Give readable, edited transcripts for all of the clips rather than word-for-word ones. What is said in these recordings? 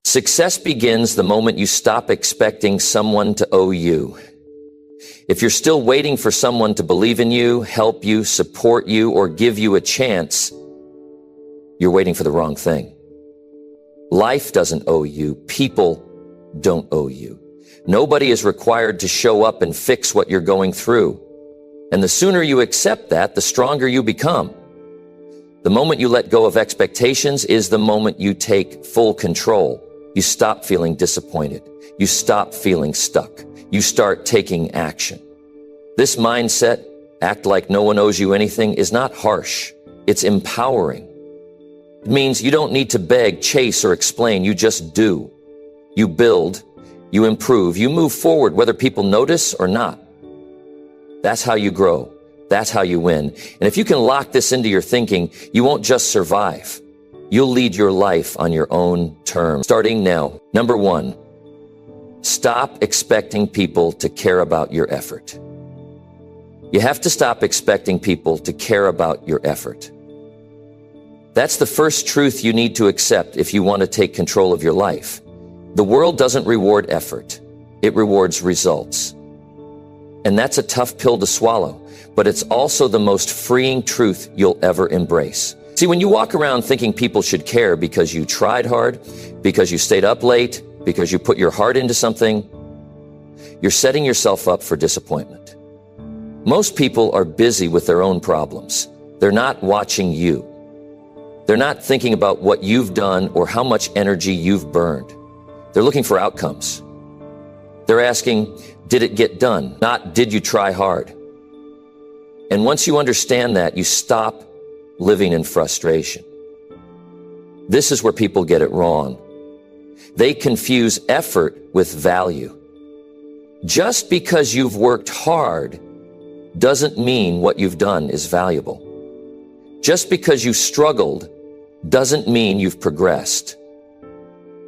Success begins the moment you stop expecting someone to owe you. If you're still waiting for someone to believe in you, help you, support you, or give you a chance, you're waiting for the wrong thing. Life doesn't owe you. People don't owe you. Nobody is required to show up and fix what you're going through. And the sooner you accept that, the stronger you become. The moment you let go of expectations is the moment you take full control. You stop feeling disappointed. You stop feeling stuck. You start taking action. This mindset, act like no one owes you anything, is not harsh. It's empowering. It means you don't need to beg, chase, or explain. You just do. You build, you improve, you move forward whether people notice or not. That's how you grow. That's how you win. And if you can lock this into your thinking, you won't just survive. You'll lead your life on your own terms. Starting now. Number 1, stop expecting people to care about your effort. You have to stop expecting people to care about your effort. That's the first truth you need to accept if you want to take control of your life. The world doesn't reward effort. It rewards results. And that's a tough pill to swallow, but it's also the most freeing truth you'll ever embrace. See, when you walk around thinking people should care because you tried hard, because you stayed up late, because you put your heart into something, you're setting yourself up for disappointment. Most people are busy with their own problems. They're not watching you. They're not thinking about what you've done or how much energy you've burned. They're looking for outcomes. They're asking, did it get done? Not, did you try hard? And once you understand that, you stop living in frustration. This is where people get it wrong. They confuse effort with value. Just because you've worked hard doesn't mean what you've done is valuable. Just because you struggled doesn't mean you've progressed.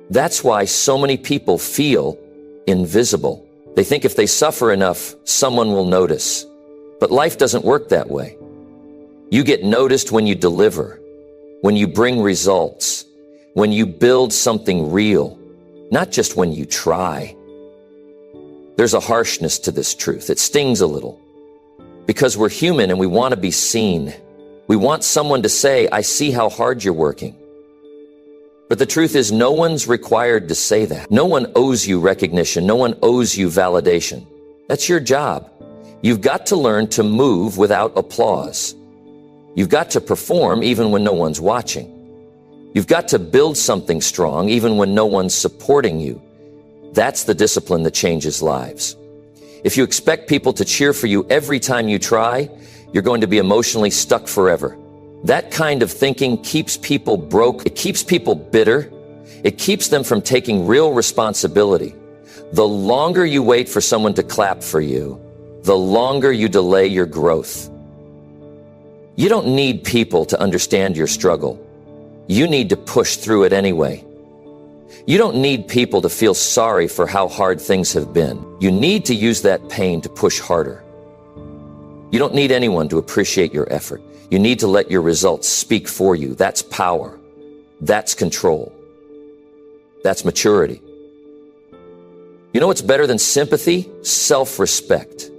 That's why so many people feel invisible. They think if they suffer enough, someone will notice. But life doesn't work that way. You get noticed when you deliver, when you bring results, when you build something real, not just when you try. There's a harshness to this truth. It stings a little because we're human and we want to be seen. We want someone to say, I see how hard you're working. But the truth is, no one's required to say that. No one owes you recognition. No one owes you validation. That's your job. You've got to learn to move without applause. You've got to perform even when no one's watching. You've got to build something strong even when no one's supporting you. That's the discipline that changes lives. If you expect people to cheer for you every time you try, you're going to be emotionally stuck forever. That kind of thinking keeps people broke. It keeps people bitter. It keeps them from taking real responsibility. The longer you wait for someone to clap for you, the longer you delay your growth. You don't need people to understand your struggle. You need to push through it anyway. You don't need people to feel sorry for how hard things have been. You need to use that pain to push harder. You don't need anyone to appreciate your effort. You need to let your results speak for you. That's power. That's control. That's maturity. You know what's better than sympathy? Self-respect.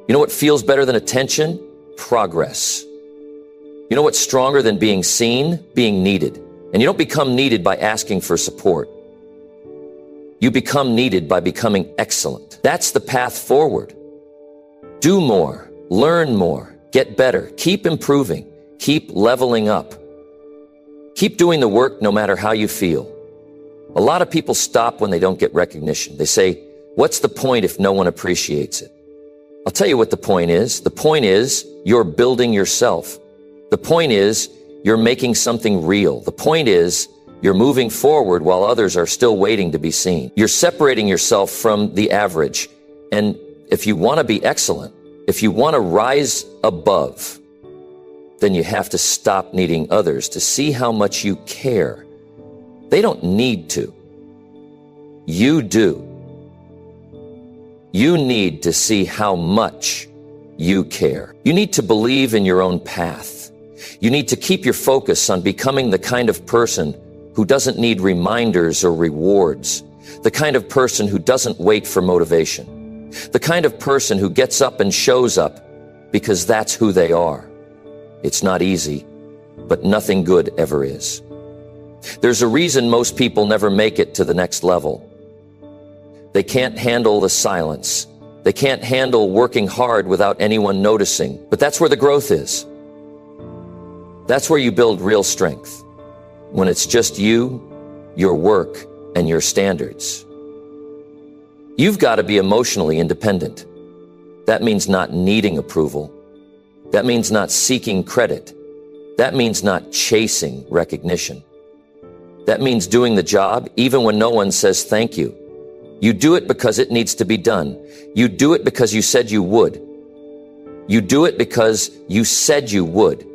You know what feels better than attention? Progress. You know what's stronger than being seen? Being needed. And you don't become needed by asking for support. You become needed by becoming excellent. That's the path forward. Do more, learn more, get better, keep improving, keep leveling up. Keep doing the work no matter how you feel. A lot of people stop when they don't get recognition. They say, what's the point if no one appreciates it? I'll tell you what the point is. The point is you're building yourself. The point is you're making something real. The point is you're moving forward while others are still waiting to be seen. You're separating yourself from the average. And if you want to be excellent, if you want to rise above, then you have to stop needing others to see how much you care. They don't need to. You do. You need to see how much you care. You need to believe in your own path. You need to keep your focus on becoming the kind of person who doesn't need reminders or rewards, the kind of person who doesn't wait for motivation, the kind of person who gets up and shows up because that's who they are. It's not easy, but nothing good ever is. There's a reason most people never make it to the next level. They can't handle the silence. They can't handle working hard without anyone noticing. But that's where the growth is. That's where you build real strength. When it's just you, your work, and your standards. You've got to be emotionally independent. That means not needing approval. That means not seeking credit. That means not chasing recognition. That means doing the job even when no one says thank you. You do it because it needs to be done. You do it because you said you would. You do it because you said you would.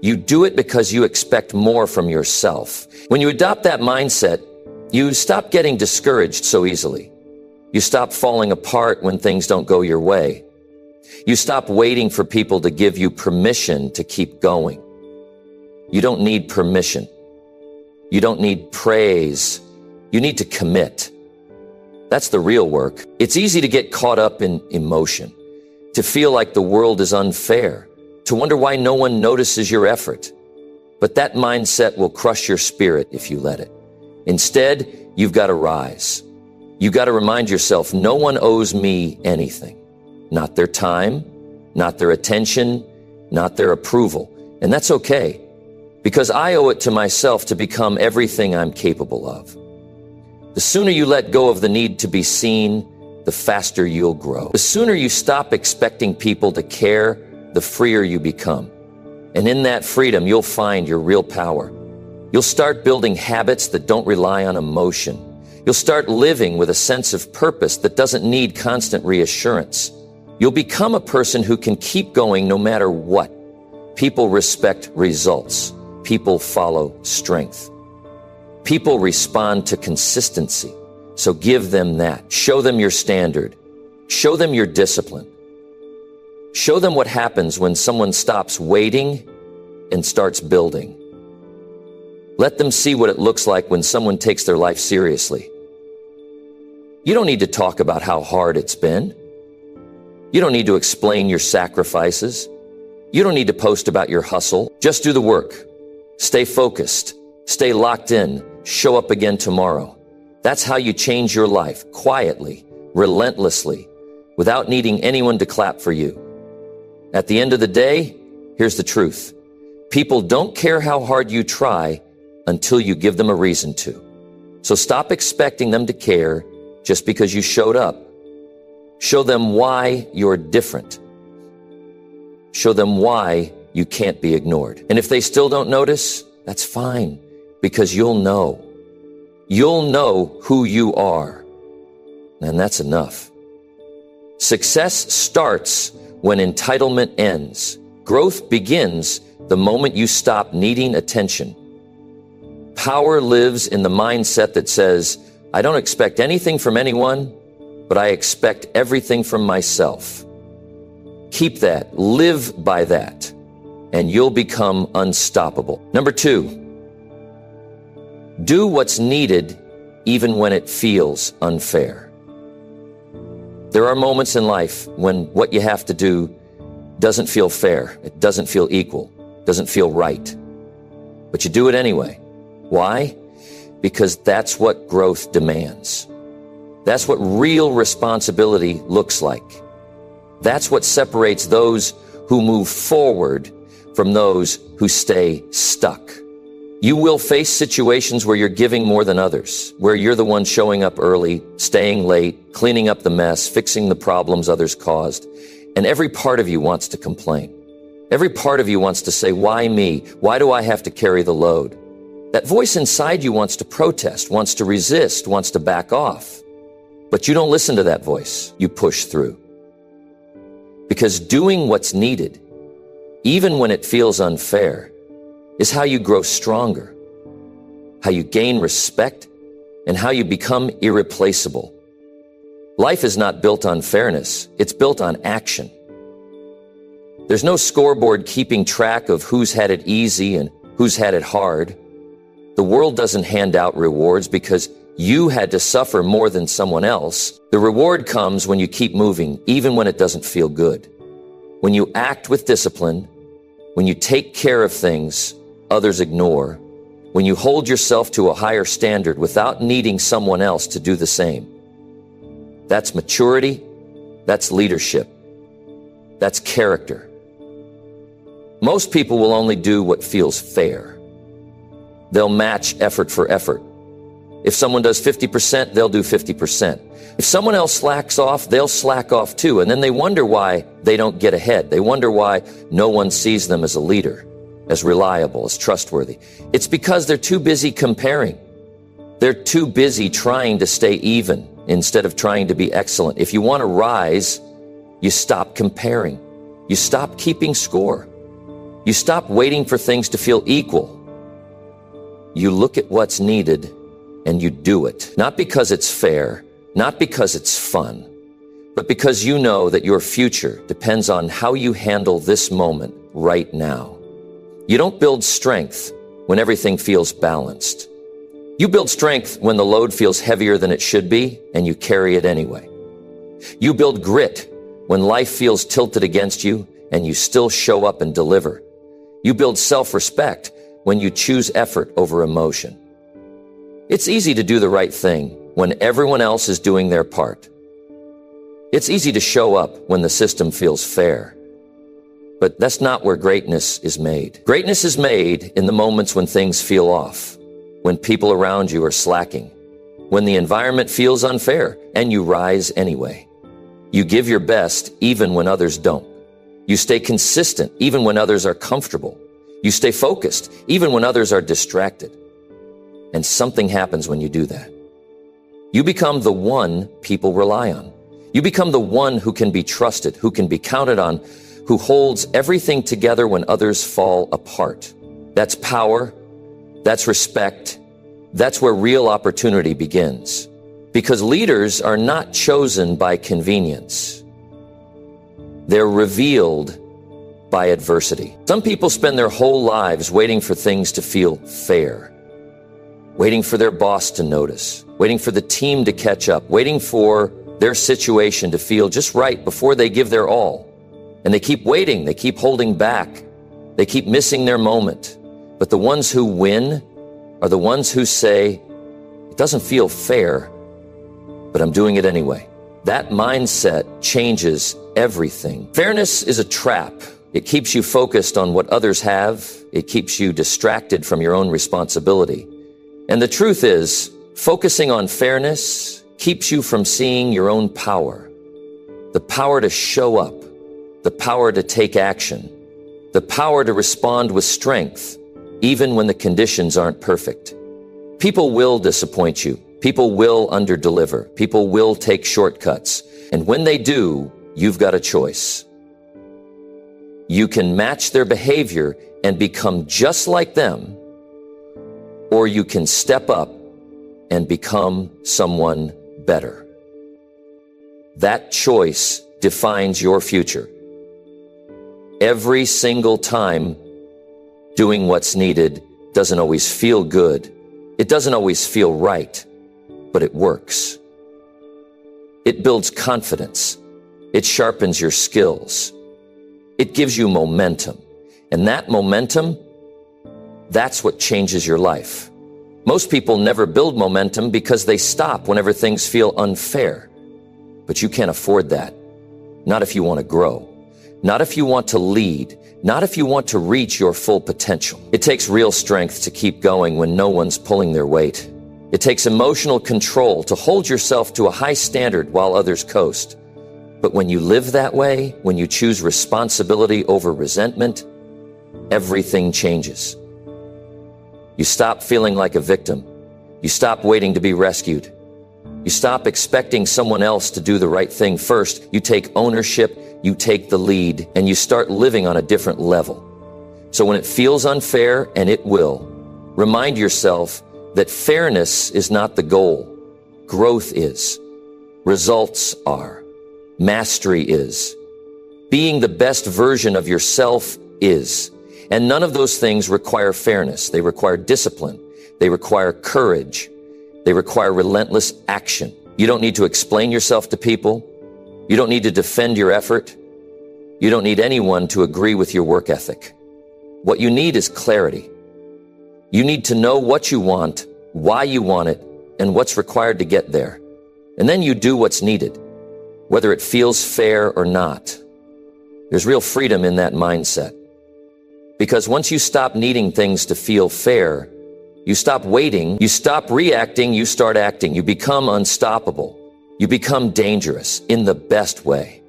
You do it because you expect more from yourself. When you adopt that mindset, you stop getting discouraged so easily. You stop falling apart when things don't go your way. You stop waiting for people to give you permission to keep going. You don't need permission. You don't need praise. You need to commit. That's the real work. It's easy to get caught up in emotion, to feel like the world is unfair, to wonder why no one notices your effort. But that mindset will crush your spirit if you let it. Instead, you've got to rise. You've got to remind yourself, no one owes me anything. Not their time, not their attention, not their approval. And that's okay, because I owe it to myself to become everything I'm capable of. The sooner you let go of the need to be seen, the faster you'll grow. The sooner you stop expecting people to care, the freer you become. And in that freedom, you'll find your real power. You'll start building habits that don't rely on emotion. You'll start living with a sense of purpose that doesn't need constant reassurance. You'll become a person who can keep going no matter what. People respect results. People follow strength. People respond to consistency. So give them that. Show them your standard. Show them your discipline. Show them what happens when someone stops waiting and starts building. Let them see what it looks like when someone takes their life seriously. You don't need to talk about how hard it's been. You don't need to explain your sacrifices. You don't need to post about your hustle. Just do the work. Stay focused. Stay locked in. Show up again tomorrow. That's how you change your life, quietly, relentlessly, without needing anyone to clap for you. At the end of the day, here's the truth. People don't care how hard you try until you give them a reason to. So stop expecting them to care just because you showed up. Show them why you're different. Show them why you can't be ignored. And if they still don't notice, that's fine, because you'll know. You'll know who you are. And that's enough. Success starts when entitlement ends. Growth begins the moment you stop needing attention. Power lives in the mindset that says, I don't expect anything from anyone, but I expect everything from myself. Keep that, live by that, and you'll become unstoppable. Number 2, do what's needed even when it feels unfair. There are moments in life when what you have to do doesn't feel fair, it doesn't feel equal, doesn't feel right. But you do it anyway. Why? Because that's what growth demands. That's what real responsibility looks like. That's what separates those who move forward from those who stay stuck. You will face situations where you're giving more than others, where you're the one showing up early, staying late, cleaning up the mess, fixing the problems others caused. And every part of you wants to complain. Every part of you wants to say, why me? Why do I have to carry the load? That voice inside you wants to protest, wants to resist, wants to back off. But you don't listen to that voice. You push through. Because doing what's needed, even when it feels unfair, is how you grow stronger, how you gain respect, and how you become irreplaceable. Life is not built on fairness, it's built on action. There's no scoreboard keeping track of who's had it easy and who's had it hard. The world doesn't hand out rewards because you had to suffer more than someone else. The reward comes when you keep moving, even when it doesn't feel good. When you act with discipline, when you take care of things others ignore, when you hold yourself to a higher standard without needing someone else to do the same. That's maturity. That's leadership. That's character. Most people will only do what feels fair. They'll match effort for effort. If someone does 50%, they'll do 50%. If someone else slacks off, they'll slack off too. And then they wonder why they don't get ahead. They wonder why no one sees them as a leader, as reliable, as trustworthy. It's because they're too busy comparing. They're too busy trying to stay even instead of trying to be excellent. If you want to rise, you stop comparing. You stop keeping score. You stop waiting for things to feel equal. You look at what's needed and you do it. Not because it's fair, not because it's fun, but because you know that your future depends on how you handle this moment right now. You don't build strength when everything feels balanced. You build strength when the load feels heavier than it should be, and you carry it anyway. You build grit when life feels tilted against you, and you still show up and deliver. You build self-respect when you choose effort over emotion. It's easy to do the right thing when everyone else is doing their part. It's easy to show up when the system feels fair. But that's not where greatness is made. Greatness is made in the moments when things feel off, when people around you are slacking, when the environment feels unfair, and you rise anyway. You give your best even when others don't. You stay consistent even when others are comfortable. You stay focused even when others are distracted. And something happens when you do that. You become the one people rely on. You become the one who can be trusted, who can be counted on, who holds everything together when others fall apart. That's power. That's respect. That's where real opportunity begins. Because leaders are not chosen by convenience. They're revealed by adversity. Some people spend their whole lives waiting for things to feel fair, waiting for their boss to notice, waiting for the team to catch up, waiting for their situation to feel just right before they give their all. And they keep waiting, they keep holding back, they keep missing their moment. But the ones who win are the ones who say, it doesn't feel fair, but I'm doing it anyway. That mindset changes everything. Fairness is a trap. It keeps you focused on what others have. It keeps you distracted from your own responsibility. And the truth is, focusing on fairness keeps you from seeing your own power. The power to show up, the power to take action, the power to respond with strength, even when the conditions aren't perfect. People will disappoint you. People will underdeliver. People will take shortcuts. And when they do, you've got a choice. You can match their behavior and become just like them, or you can step up and become someone better. That choice defines your future. Every single time, doing what's needed doesn't always feel good. It doesn't always feel right, but it works. It builds confidence. It sharpens your skills. It gives you momentum. And that momentum, that's what changes your life. Most people never build momentum because they stop whenever things feel unfair. But you can't afford that. Not if you want to grow. Not if you want to lead. Not if you want to reach your full potential. It takes real strength to keep going when no one's pulling their weight. It takes emotional control to hold yourself to a high standard while others coast. But when you live that way, when you choose responsibility over resentment, everything changes. You stop feeling like a victim. You stop waiting to be rescued. You stop expecting someone else to do the right thing first. You take ownership, you take the lead, and you start living on a different level. So when it feels unfair, and it will, remind yourself that fairness is not the goal. Growth is. Results are. Mastery is. Being the best version of yourself is. And none of those things require fairness. They require discipline. They require courage. They require relentless action. You don't need to explain yourself to people. You don't need to defend your effort. You don't need anyone to agree with your work ethic. What you need is clarity. You need to know what you want, why you want it, and what's required to get there. And then you do what's needed, whether it feels fair or not. There's real freedom in that mindset. Because once you stop needing things to feel fair, you stop waiting, you stop reacting, you start acting. You become unstoppable. You become dangerous in the best way.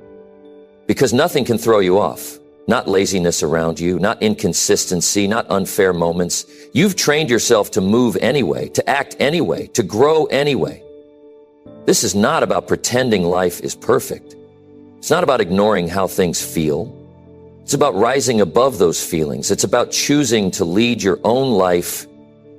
Because nothing can throw you off. Not laziness around you, not inconsistency, not unfair moments. You've trained yourself to move anyway, to act anyway, to grow anyway. This is not about pretending life is perfect. It's not about ignoring how things feel. It's about rising above those feelings. It's about choosing to lead your own life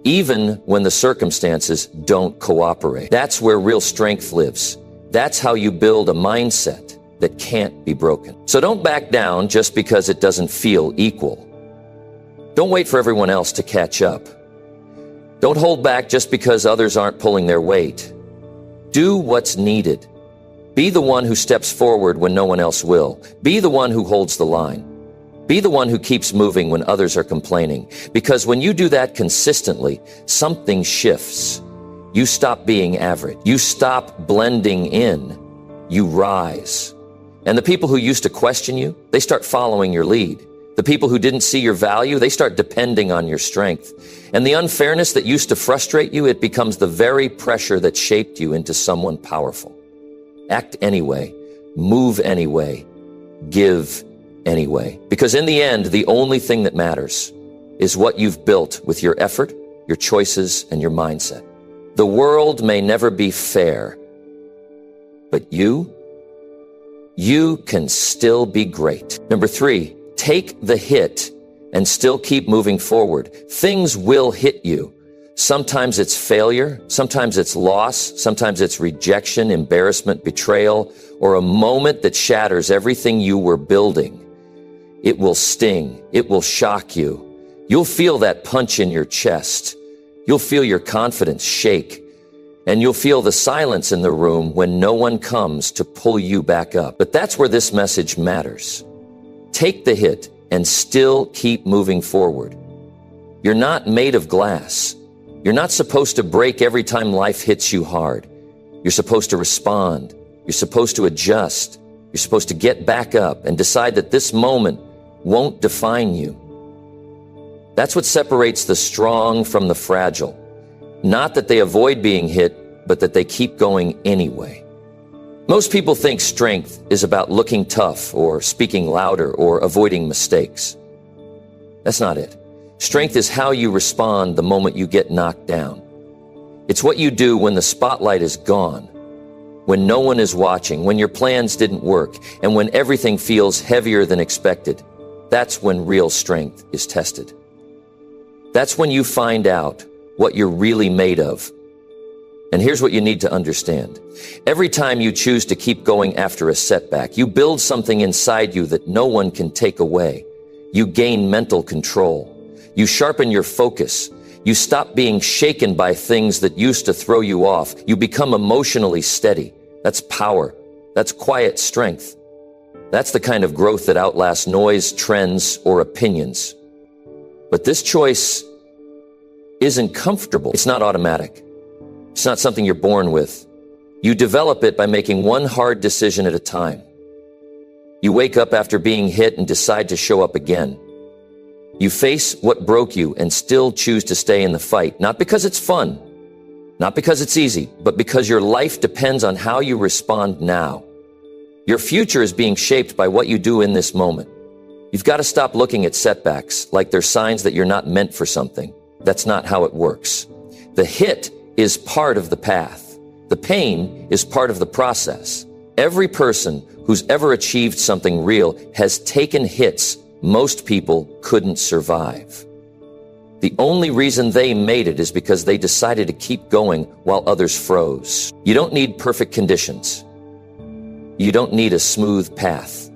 even when the circumstances don't cooperate. That's where real strength lives. That's how you build a mindset that can't be broken. So don't back down just because it doesn't feel equal. Don't wait for everyone else to catch up. Don't hold back just because others aren't pulling their weight. Do what's needed. Be the one who steps forward when no one else will. Be the one who holds the line. Be the one who keeps moving when others are complaining. Because when you do that consistently, something shifts. You stop being average. You stop blending in. You rise. And the people who used to question you, they start following your lead. The people who didn't see your value, they start depending on your strength. And the unfairness that used to frustrate you, it becomes the very pressure that shaped you into someone powerful. Act anyway. Move anyway. Give anyway. Because in the end, the only thing that matters is what you've built with your effort, your choices, and your mindset. The world may never be fair, but you can still be great. Number 3, take the hit and still keep moving forward. Things will hit you. Sometimes it's failure, sometimes it's loss, sometimes it's rejection, embarrassment, betrayal, or a moment that shatters everything you were building. It will sting. It will shock you. You'll feel that punch in your chest. You'll feel your confidence shake. And you'll feel the silence in the room when no one comes to pull you back up. But that's where this message matters. Take the hit and still keep moving forward. You're not made of glass. You're not supposed to break every time life hits you hard. You're supposed to respond. You're supposed to adjust. You're supposed to get back up and decide that this moment won't define you. That's what separates the strong from the fragile. Not that they avoid being hit, but that they keep going anyway. Most people think strength is about looking tough or speaking louder or avoiding mistakes. That's not it. Strength is how you respond the moment you get knocked down. It's what you do when the spotlight is gone, when no one is watching, when your plans didn't work, and when everything feels heavier than expected. That's when real strength is tested. That's when you find out what you're really made of. And here's what you need to understand. Every time you choose to keep going after a setback, you build something inside you that no one can take away. You gain mental control. You sharpen your focus. You stop being shaken by things that used to throw you off. You become emotionally steady. That's power. That's quiet strength. That's the kind of growth that outlasts noise, trends, or opinions. But this choice isn't comfortable. It's not automatic. It's not something you're born with. You develop it by making one hard decision at a time. You wake up after being hit and decide to show up again. You face what broke you and still choose to stay in the fight, not because it's fun, not because it's easy, but because your life depends on how you respond now. Your future is being shaped by what you do in this moment. You've got to stop looking at setbacks like they're signs that you're not meant for something. That's not how it works. The hit is part of the path. The pain is part of the process. Every person who's ever achieved something real has taken hits most people couldn't survive. The only reason they made it is because they decided to keep going while others froze. You don't need perfect conditions. You don't need a smooth path.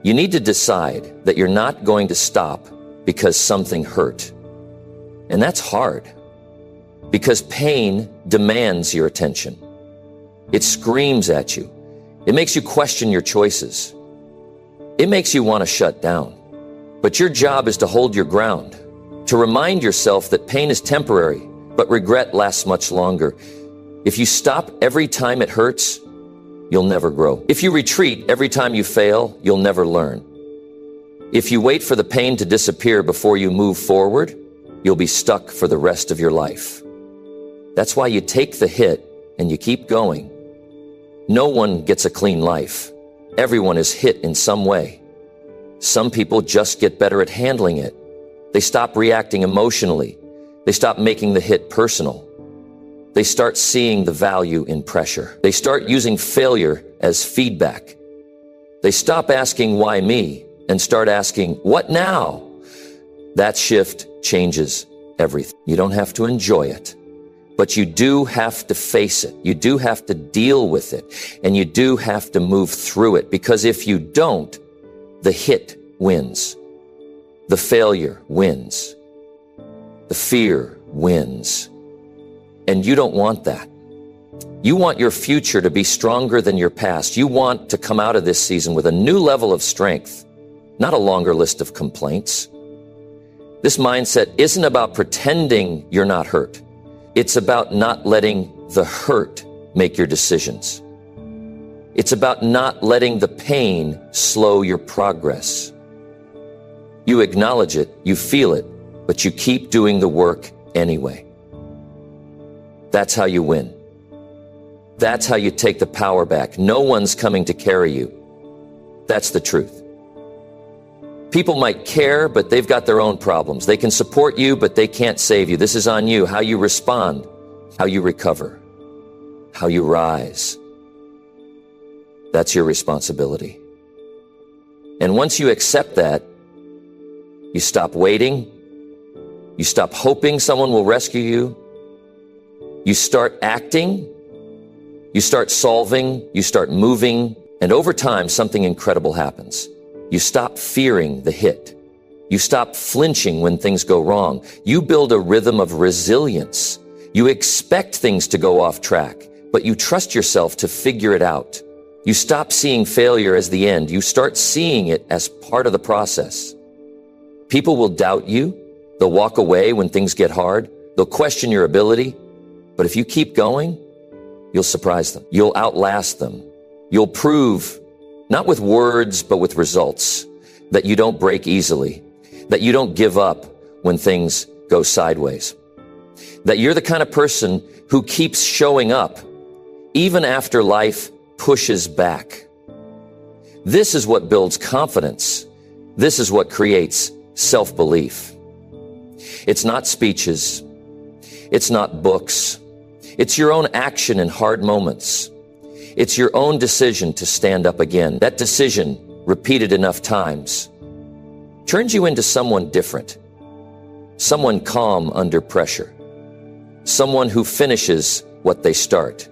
You need to decide that you're not going to stop because something hurt. And that's hard. Because pain demands your attention. It screams at you. It makes you question your choices. It makes you want to shut down. But your job is to hold your ground, to remind yourself that pain is temporary, but regret lasts much longer. If you stop every time it hurts, you'll never grow. If you retreat every time you fail, you'll never learn. If you wait for the pain to disappear before you move forward, you'll be stuck for the rest of your life. That's why you take the hit and you keep going. No one gets a clean life. Everyone is hit in some way. Some people just get better at handling it. They stop reacting emotionally. They stop making the hit personal. They start seeing the value in pressure. They start using failure as feedback. They stop asking, why me? And start asking, what now? That shift changes everything. You don't have to enjoy it, but you do have to face it. You do have to deal with it, and you do have to move through it, because if you don't, the hit wins. The failure wins. The fear wins. And you don't want that. You want your future to be stronger than your past. You want to come out of this season with a new level of strength, not a longer list of complaints. This mindset isn't about pretending you're not hurt. It's about not letting the hurt make your decisions. It's about not letting the pain slow your progress. You acknowledge it, you feel it, but you keep doing the work anyway. That's how you win. That's how you take the power back. No one's coming to carry you. That's the truth. People might care, but they've got their own problems. They can support you, but they can't save you. This is on you. How you respond, how you recover, how you rise. That's your responsibility. And once you accept that, you stop waiting. You stop hoping someone will rescue you. You start acting. You start solving. You start moving. And over time, something incredible happens. You stop fearing the hit. You stop flinching when things go wrong. You build a rhythm of resilience. You expect things to go off track, but you trust yourself to figure it out. You stop seeing failure as the end. You start seeing it as part of the process. People will doubt you. They'll walk away when things get hard. They'll question your ability. But if you keep going, you'll surprise them. You'll outlast them. You'll prove, not with words, but with results, that you don't break easily, that you don't give up when things go sideways, that you're the kind of person who keeps showing up even after life pushes back. This is what builds confidence. This is what creates self-belief. It's not speeches. It's not books. It's your own action in hard moments. It's your own decision to stand up again. That decision, repeated enough times, turns you into someone different, someone calm under pressure, someone who finishes what they start,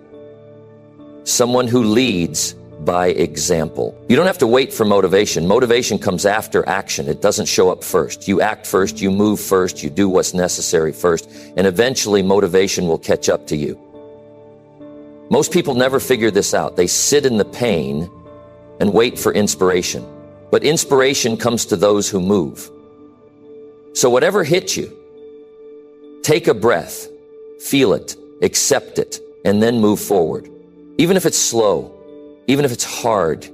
someone who leads by example. You don't have to wait for motivation. Motivation comes after action. It doesn't show up first. You act first, you move first, you do what's necessary first, and eventually motivation will catch up to you. Most people never figure this out. They sit in the pain and wait for inspiration. But inspiration comes to those who move. So whatever hits you, take a breath, feel it, accept it, and then move forward. Even if it's slow, even if it's hard,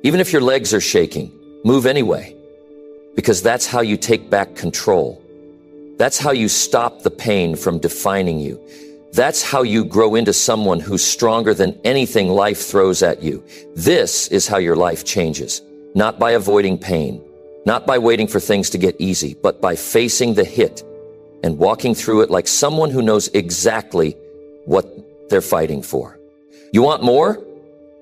even if your legs are shaking, move anyway. Because that's how you take back control. That's how you stop the pain from defining you. That's how you grow into someone who's stronger than anything life throws at you. This is how your life changes. Not by avoiding pain, not by waiting for things to get easy, but by facing the hit and walking through it like someone who knows exactly what they're fighting for. You want more?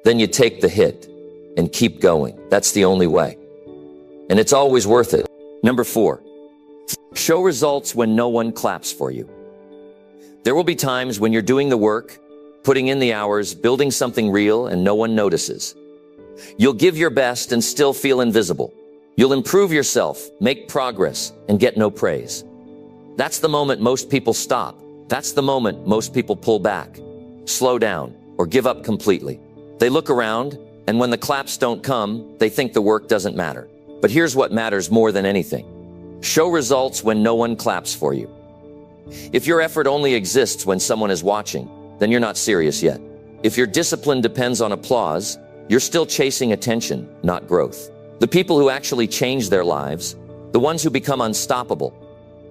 Then you take the hit and keep going. That's the only way. And it's always worth it. Number 4, show results when no one claps for you. There will be times when you're doing the work, putting in the hours, building something real, and no one notices. You'll give your best and still feel invisible. You'll improve yourself, make progress, and get no praise. That's the moment most people stop. That's the moment most people pull back, slow down, or give up completely. They look around, and when the claps don't come, they think the work doesn't matter. But here's what matters more than anything. Show results when no one claps for you. If your effort only exists when someone is watching, then you're not serious yet. If your discipline depends on applause, you're still chasing attention, not growth. The people who actually change their lives, the ones who become unstoppable,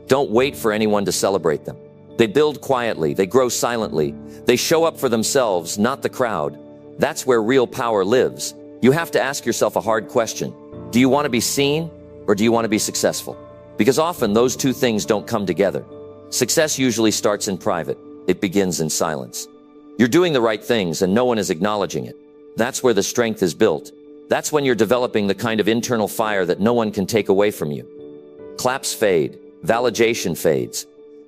don't wait for anyone to celebrate them. They build quietly, they grow silently, they show up for themselves, not the crowd. That's where real power lives. You have to ask yourself a hard question. Do you want to be seen, or do you want to be successful? Because often those two things don't come together. Success usually starts in private. It begins in silence. You're doing the right things and no one is acknowledging it. That's where the strength is built. That's when you're developing the kind of internal fire that no one can take away from you. Claps fade, validation fades,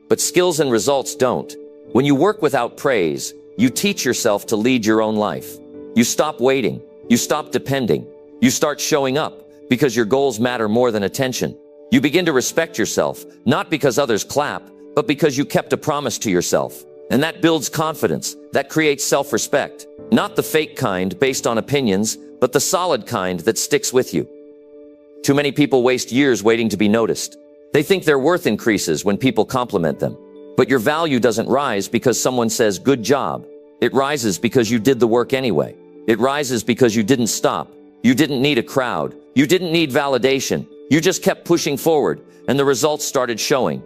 but skills and results don't. When you work without praise, you teach yourself to lead your own life. You stop waiting, you stop depending, you start showing up because your goals matter more than attention. You begin to respect yourself, not because others clap, but because you kept a promise to yourself. And that builds confidence, that creates self-respect. Not the fake kind based on opinions, but the solid kind that sticks with you. Too many people waste years waiting to be noticed. They think their worth increases when people compliment them. But your value doesn't rise because someone says, "Good job." It rises because you did the work anyway. It rises because you didn't stop. You didn't need a crowd. You didn't need validation. You just kept pushing forward, and the results started showing.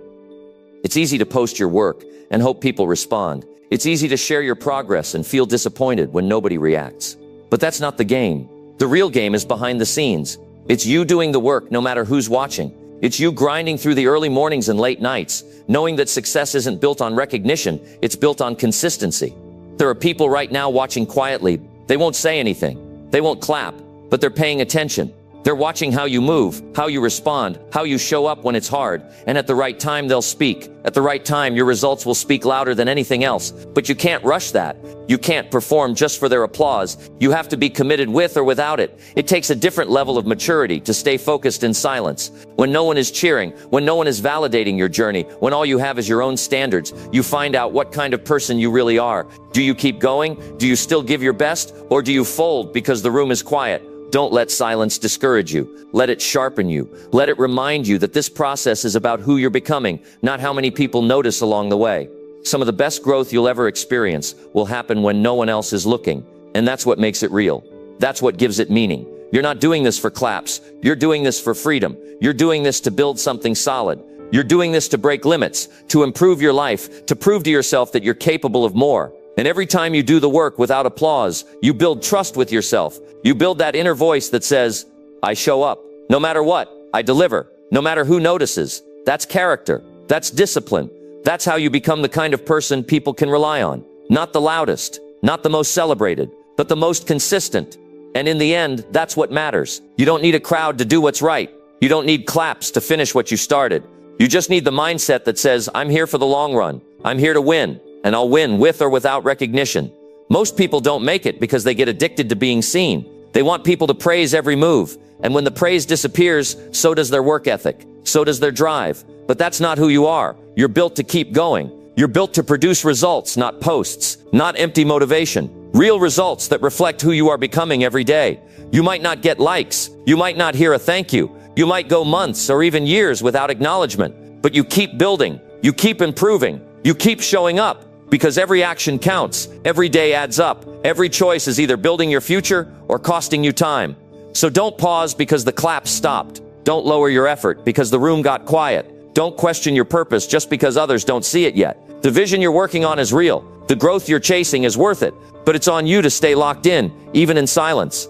It's easy to post your work and hope people respond. It's easy to share your progress and feel disappointed when nobody reacts. But that's not the game. The real game is behind the scenes. It's you doing the work no matter who's watching. It's you grinding through the early mornings and late nights, knowing that success isn't built on recognition, it's built on consistency. There are people right now watching quietly. They won't say anything. They won't clap, but they're paying attention. They're watching how you move, how you respond, how you show up when it's hard, and at the right time they'll speak. At the right time, your results will speak louder than anything else. But you can't rush that. You can't perform just for their applause. You have to be committed with or without it. It takes a different level of maturity to stay focused in silence. When no one is cheering, when no one is validating your journey, when all you have is your own standards, you find out what kind of person you really are. Do you keep going? Do you still give your best? Or do you fold because the room is quiet? Don't let silence discourage you. Let it sharpen you. Let it remind you that this process is about who you're becoming, not how many people notice along the way. Some of the best growth you'll ever experience will happen when no one else is looking, and that's what makes it real. That's what gives it meaning. You're not doing this for claps. You're doing this for freedom. You're doing this to build something solid. You're doing this to break limits, to improve your life, to prove to yourself that you're capable of more. And every time you do the work without applause, you build trust with yourself. You build that inner voice that says, "I show up. No matter what, I deliver. No matter who notices." That's character. That's discipline. That's how you become the kind of person people can rely on. Not the loudest, not the most celebrated, but the most consistent. And in the end, that's what matters. You don't need a crowd to do what's right. You don't need claps to finish what you started. You just need the mindset that says, "I'm here for the long run. I'm here to win. And I'll win with or without recognition." Most people don't make it because they get addicted to being seen. They want people to praise every move. And when the praise disappears, so does their work ethic. So does their drive. But that's not who you are. You're built to keep going. You're built to produce results, not posts, not empty motivation. Real results that reflect who you are becoming every day. You might not get likes. You might not hear a thank you. You might go months or even years without acknowledgement. But you keep building. You keep improving. You keep showing up. Because every action counts. Every day adds up. Every choice is either building your future or costing you time. So don't pause because the claps stopped. Don't lower your effort because the room got quiet. Don't question your purpose just because others don't see it yet. The vision you're working on is real. The growth you're chasing is worth it. But it's on you to stay locked in, even in silence.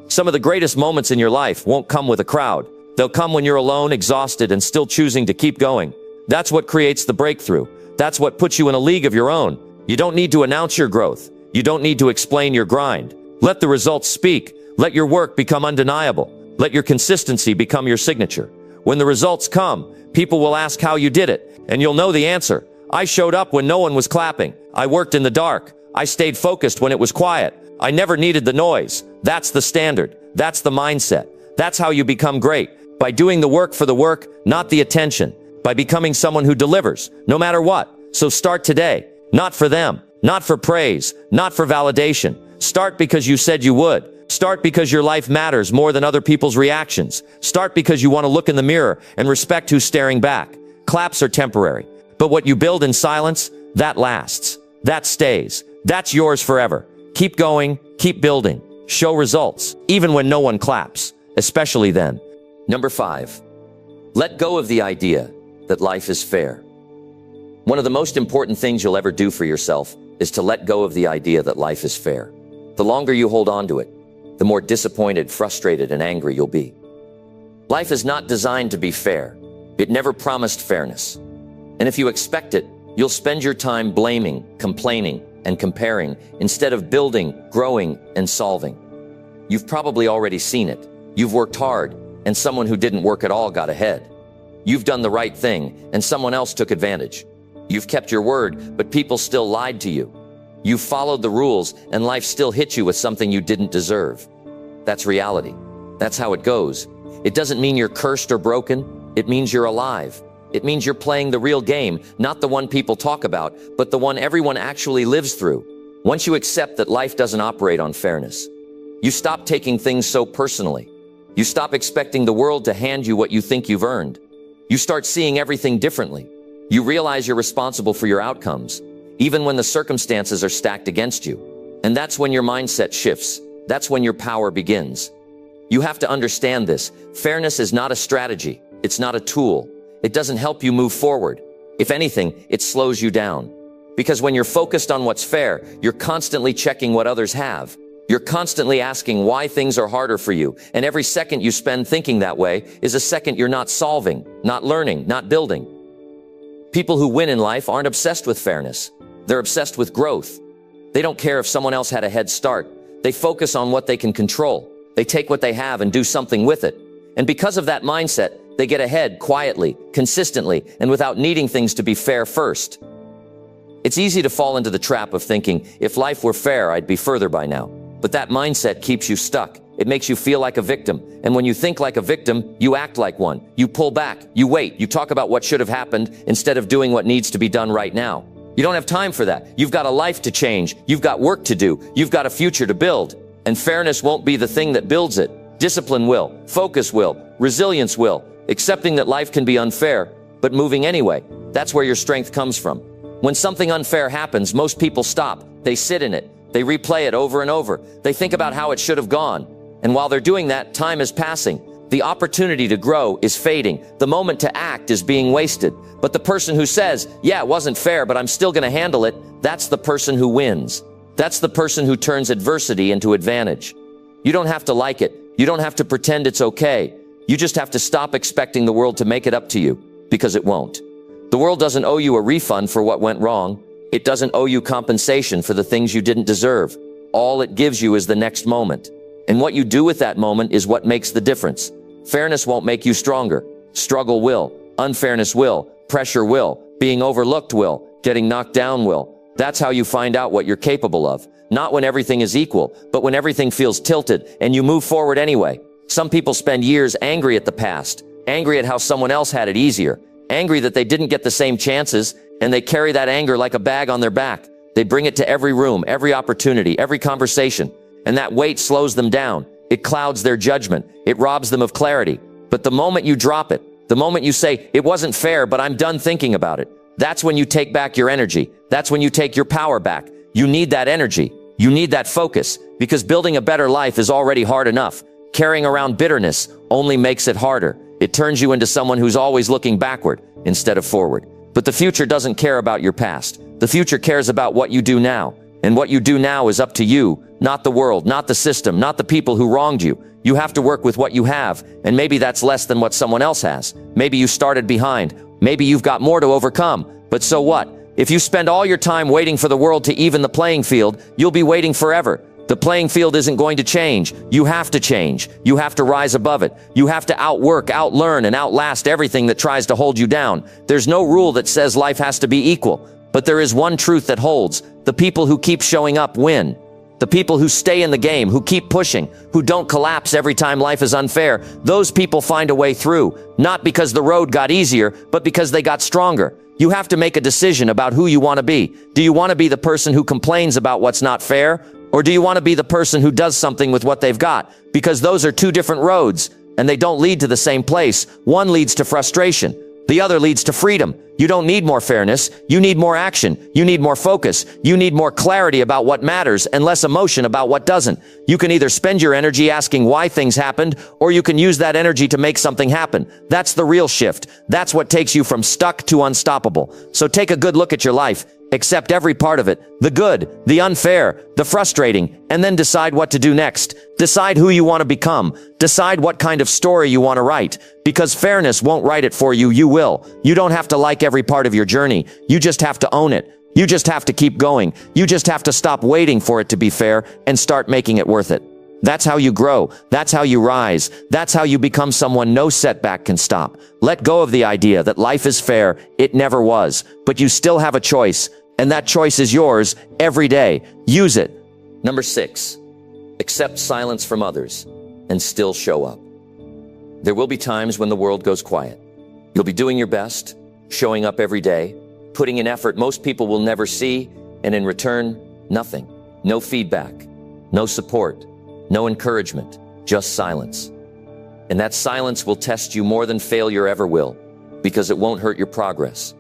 Some of the greatest moments in your life won't come with a crowd. They'll come when you're alone, exhausted, and still choosing to keep going. That's what creates the breakthrough. That's what puts you in a league of your own. You don't need to announce your growth. You don't need to explain your grind. Let the results speak. Let your work become undeniable. Let your consistency become your signature. When the results come, people will ask how you did it, and you'll know the answer. I showed up when no one was clapping. I worked in the dark. I stayed focused when it was quiet. I never needed the noise. That's the standard. That's the mindset. That's how you become great. By doing the work for the work, not the attention. By becoming someone who delivers, no matter what. So start today. Not for them, not for praise, not for validation. Start because you said you would. Start because your life matters more than other people's reactions. Start because you want to look in the mirror and respect who's staring back. Claps are temporary, but what you build in silence, that lasts. That stays. That's yours forever. Keep going, keep building. Show results, even when no one claps, especially then. Number 5, let go of the idea that life is fair. One of the most important things you'll ever do for yourself is to let go of the idea that life is fair. The longer you hold on to it, the more disappointed, frustrated, and angry you'll be. Life is not designed to be fair. It never promised fairness. And if you expect it, you'll spend your time blaming, complaining, and comparing instead of building, growing, and solving. You've probably already seen it. You've worked hard, and someone who didn't work at all got ahead. You've done the right thing, and someone else took advantage. You've kept your word, but people still lied to you. You've followed the rules, and life still hit you with something you didn't deserve. That's reality. That's how it goes. It doesn't mean you're cursed or broken. It means you're alive. It means you're playing the real game, not the one people talk about, but the one everyone actually lives through. Once you accept that life doesn't operate on fairness, you stop taking things so personally. You stop expecting the world to hand you what you think you've earned. You start seeing everything differently. You realize you're responsible for your outcomes, even when the circumstances are stacked against you. And that's when your mindset shifts. That's when your power begins. You have to understand this. Fairness is not a strategy. It's not a tool. It doesn't help you move forward. If anything, it slows you down. Because when you're focused on what's fair, you're constantly checking what others have. You're constantly asking why things are harder for you. And every second you spend thinking that way is a second you're not solving, not learning, not building. People who win in life aren't obsessed with fairness. They're obsessed with growth. They don't care if someone else had a head start. They focus on what they can control. They take what they have and do something with it. And because of that mindset, they get ahead quietly, consistently, and without needing things to be fair first. It's easy to fall into the trap of thinking, if life were fair, I'd be further by now. But that mindset keeps you stuck. It makes you feel like a victim. And when you think like a victim, you act like one. You pull back, you wait, you talk about what should have happened instead of doing what needs to be done right now. You don't have time for that. You've got a life to change. You've got work to do. You've got a future to build. And fairness won't be the thing that builds it. Discipline will. Focus will. Resilience will. Accepting that life can be unfair, but moving anyway. That's where your strength comes from. When something unfair happens, most people stop. They sit in it. They replay it over and over. They think about how it should have gone. And while they're doing that, time is passing. The opportunity to grow is fading. The moment to act is being wasted. But the person who says, yeah, it wasn't fair, but I'm still going to handle it, that's the person who wins. That's the person who turns adversity into advantage. You don't have to like it. You don't have to pretend it's okay. You just have to stop expecting the world to make it up to you, because it won't. The world doesn't owe you a refund for what went wrong. It doesn't owe you compensation for the things you didn't deserve. All it gives you is the next moment. And what you do with that moment is what makes the difference. Fairness won't make you stronger. Struggle will. Unfairness will. Pressure will. Being overlooked will. Getting knocked down will. That's how you find out what you're capable of. Not when everything is equal, but when everything feels tilted and you move forward anyway. Some people spend years angry at the past, angry at how someone else had it easier, angry that they didn't get the same chances, and they carry that anger like a bag on their back. They bring it to every room, every opportunity, every conversation, and that weight slows them down. It clouds their judgment. It robs them of clarity. But the moment you drop it, the moment you say, it wasn't fair, but I'm done thinking about it, that's when you take back your energy. That's when you take your power back. You need that energy. You need that focus, because building a better life is already hard enough. Carrying around bitterness only makes it harder. It turns you into someone who's always looking backward instead of forward. But the future doesn't care about your past. The future cares about what you do now. And what you do now is up to you, not the world, not the system, not the people who wronged you. You have to work with what you have, and maybe that's less than what someone else has. Maybe you started behind. Maybe you've got more to overcome. But so what? If you spend all your time waiting for the world to even the playing field, you'll be waiting forever. The playing field isn't going to change. You have to change. You have to rise above it. You have to outwork, outlearn, and outlast everything that tries to hold you down. There's no rule that says life has to be equal, but there is one truth that holds. The people who keep showing up win. The people who stay in the game, who keep pushing, who don't collapse every time life is unfair, those people find a way through, not because the road got easier, but because they got stronger. You have to make a decision about who you want to be. Do you want to be the person who complains about what's not fair? Or do you want to be the person who does something with what they've got? Because those are two different roads, and they don't lead to the same place. One leads to frustration. The other leads to freedom. You don't need more fairness. You need more action. You need more focus. You need more clarity about what matters and less emotion about what doesn't. You can either spend your energy asking why things happened, or you can use that energy to make something happen. That's the real shift. That's what takes you from stuck to unstoppable. So take a good look at your life. Accept every part of it, the good, the unfair, the frustrating, and then decide what to do next. Decide who you want to become. Decide what kind of story you want to write. Because fairness won't write it for you, you will. You don't have to like every part of your journey. You just have to own it. You just have to keep going. You just have to stop waiting for it to be fair and start making it worth it. That's how you grow. That's how you rise. That's how you become someone no setback can stop. Let go of the idea that life is fair. It never was. But you still have a choice. And that choice is yours every day. Use it. Number 6, accept silence from others and still show up. There will be times when the world goes quiet. You'll be doing your best, showing up every day, putting in effort most people will never see, and in return, nothing. No feedback, no support, no encouragement, just silence. And that silence will test you more than failure ever will, because it won't hurt your progress.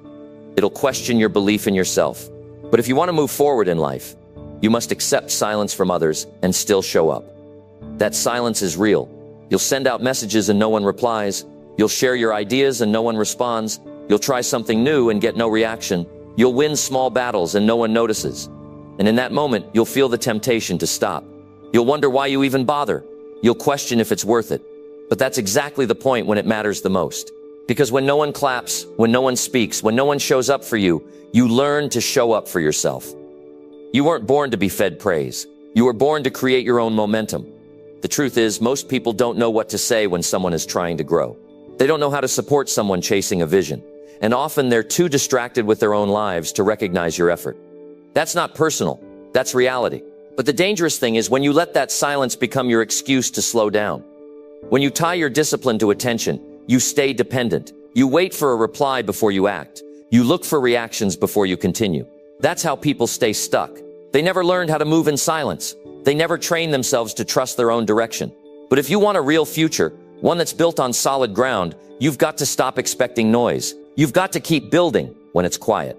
It'll question your belief in yourself. But if you want to move forward in life, you must accept silence from others and still show up. That silence is real. You'll send out messages and no one replies. You'll share your ideas and no one responds. You'll try something new and get no reaction. You'll win small battles and no one notices. And in that moment, you'll feel the temptation to stop. You'll wonder why you even bother. You'll question if it's worth it. But that's exactly the point when it matters the most. Because when no one claps, when no one speaks, when no one shows up for you, you learn to show up for yourself. You weren't born to be fed praise. You were born to create your own momentum. The truth is, most people don't know what to say when someone is trying to grow. They don't know how to support someone chasing a vision. And often they're too distracted with their own lives to recognize your effort. That's not personal. That's reality. But the dangerous thing is when you let that silence become your excuse to slow down. When you tie your discipline to attention, you stay dependent. You wait for a reply before you act. You look for reactions before you continue. That's how people stay stuck. They never learned how to move in silence. They never train themselves to trust their own direction. But if you want a real future, one that's built on solid ground, you've got to stop expecting noise. You've got to keep building when it's quiet.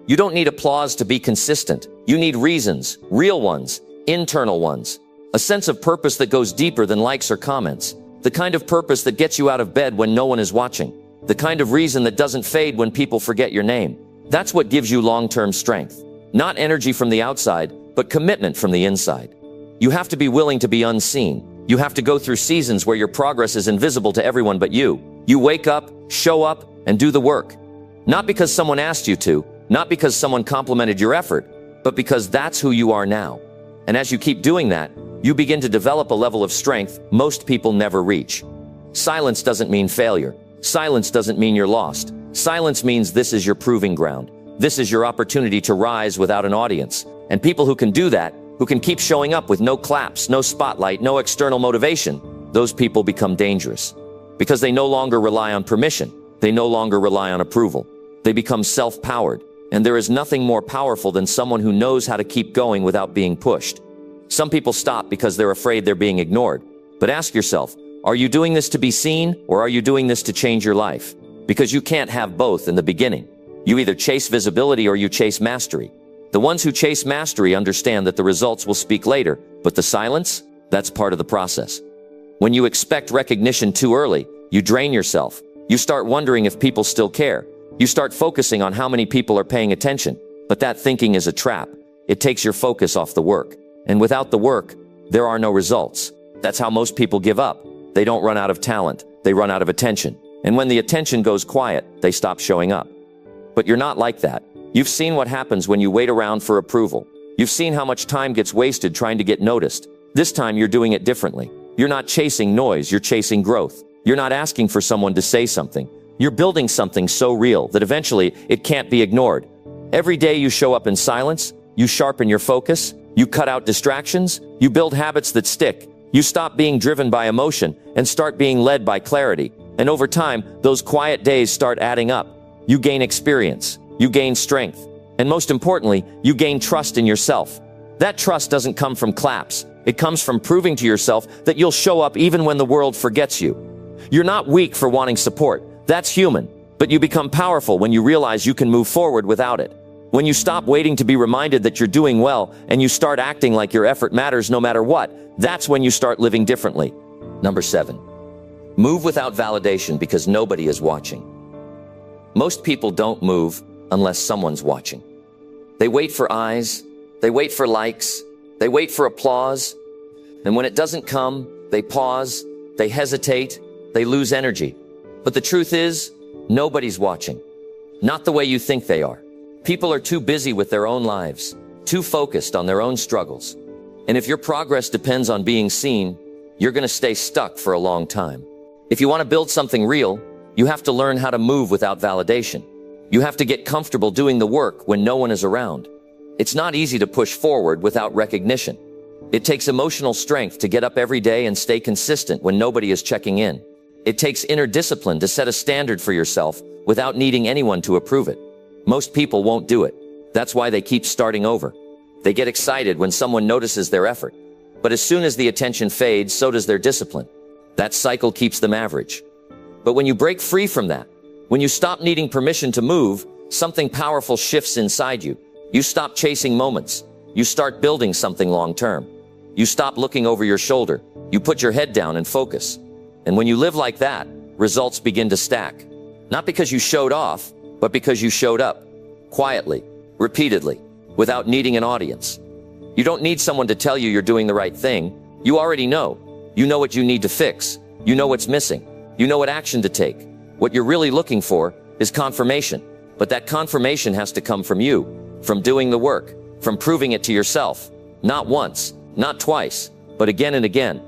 You don't need applause to be consistent. You need reasons, real ones, internal ones. A sense of purpose that goes deeper than likes or comments. The kind of purpose that gets you out of bed when no one is watching. The kind of reason that doesn't fade when people forget your name. That's what gives you long-term strength. Not energy from the outside, but commitment from the inside. You have to be willing to be unseen. You have to go through seasons where your progress is invisible to everyone but you. You wake up, show up, and do the work. Not because someone asked you to, not because someone complimented your effort, but because that's who you are now. And as you keep doing that, you begin to develop a level of strength most people never reach. Silence doesn't mean failure. Silence doesn't mean you're lost. Silence means this is your proving ground. This is your opportunity to rise without an audience. And people who can do that, who can keep showing up with no claps, no spotlight, no external motivation, those people become dangerous. Because they no longer rely on permission. They no longer rely on approval. They become self-powered. And there is nothing more powerful than someone who knows how to keep going without being pushed. Some people stop because they're afraid they're being ignored. But ask yourself, are you doing this to be seen, or are you doing this to change your life? Because you can't have both in the beginning. You either chase visibility or you chase mastery. The ones who chase mastery understand that the results will speak later, but the silence, that's part of the process. When you expect recognition too early, you drain yourself. You start wondering if people still care. You start focusing on how many people are paying attention. But that thinking is a trap. It takes your focus off the work. And without the work, there are no results. That's how most people give up. They don't run out of talent. They run out of attention. And when the attention goes quiet, they stop showing up. But you're not like that. You've seen what happens when you wait around for approval. You've seen how much time gets wasted trying to get noticed. This time you're doing it differently. You're not chasing noise, you're chasing growth. You're not asking for someone to say something. You're building something so real that eventually it can't be ignored. Every day you show up in silence, you sharpen your focus, You cut out distractions, you build habits that stick, you stop being driven by emotion and start being led by clarity. And over time, those quiet days start adding up. You gain experience, you gain strength, and most importantly, you gain trust in yourself. That trust doesn't come from claps. It comes from proving to yourself that you'll show up even when the world forgets you. You're not weak for wanting support. That's human. But you become powerful when you realize you can move forward without it. When you stop waiting to be reminded that you're doing well and you start acting like your effort matters no matter what, that's when you start living differently. Number 7. Move without validation because nobody is watching. Most people don't move unless someone's watching. They wait for eyes, they wait for likes, they wait for applause, and when it doesn't come, they pause, they hesitate, they lose energy. But the truth is, nobody's watching. Not the way you think they are. People are too busy with their own lives, too focused on their own struggles. And if your progress depends on being seen, you're going to stay stuck for a long time. If you want to build something real, you have to learn how to move without validation. You have to get comfortable doing the work when no one is around. It's not easy to push forward without recognition. It takes emotional strength to get up every day and stay consistent when nobody is checking in. It takes inner discipline to set a standard for yourself without needing anyone to approve it. Most people won't do it. That's why they keep starting over. They get excited when someone notices their effort. But as soon as the attention fades, so does their discipline. That cycle keeps them average. But when you break free from that, when you stop needing permission to move, something powerful shifts inside you. You stop chasing moments. You start building something long-term. You stop looking over your shoulder. You put your head down and focus. And when you live like that, results begin to stack. Not because you showed off, but because you showed up. Quietly, repeatedly, without needing an audience. You don't need someone to tell you you're doing the right thing. You already know. You know what you need to fix. You know what's missing. You know what action to take. What you're really looking for is confirmation. But that confirmation has to come from you, from doing the work, from proving it to yourself. Not once, not twice, but again and again.